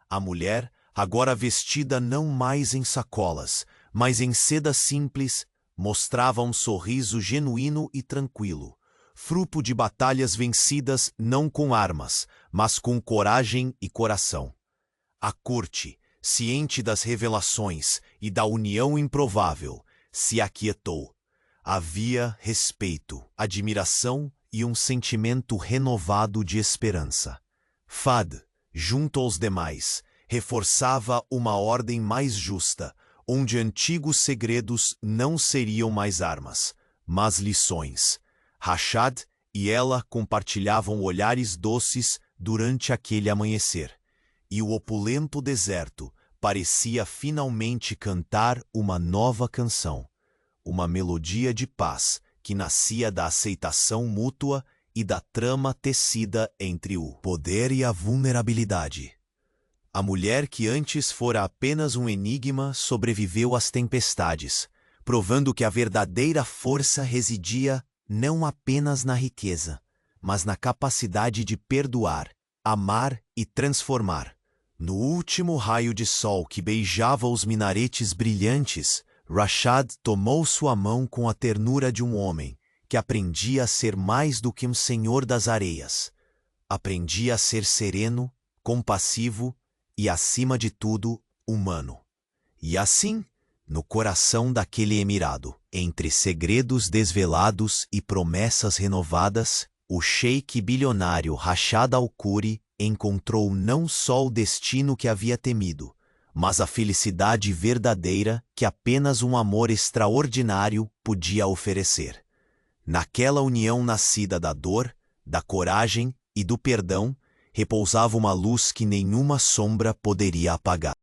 A mulher, agora vestida não mais em sacolas, mas em seda simples, mostrava um sorriso genuíno e tranquilo, fruto de batalhas vencidas não com armas, mas com coragem e coração. A corte, ciente das revelações e da união improvável, se aquietou. Havia respeito, admiração e um sentimento renovado de esperança. Fad, junto aos demais, reforçava uma ordem mais justa, onde antigos segredos não seriam mais armas, mas lições. Rashad e ela compartilhavam olhares doces durante aquele amanhecer, e o opulento deserto parecia finalmente cantar uma nova canção, uma melodia de paz que nascia da aceitação mútua e da trama tecida entre o poder e a vulnerabilidade. A mulher que antes fora apenas um enigma sobreviveu às tempestades, provando que a verdadeira força residia não apenas na riqueza, mas na capacidade de perdoar, amar e transformar. No último raio de sol que beijava os minaretes brilhantes, Rashad tomou sua mão com a ternura de um homem que aprendia a ser mais do que um senhor das areias. Aprendia a ser sereno, compassivo e, acima de tudo, humano. E assim, no coração daquele emirado, entre segredos desvelados e promessas renovadas, o sheik bilionário Rashad Al Khoury encontrou não só o destino que havia temido, mas a felicidade verdadeira que apenas um amor extraordinário podia oferecer. Naquela união nascida da dor, da coragem e do perdão, repousava uma luz que nenhuma sombra poderia apagar.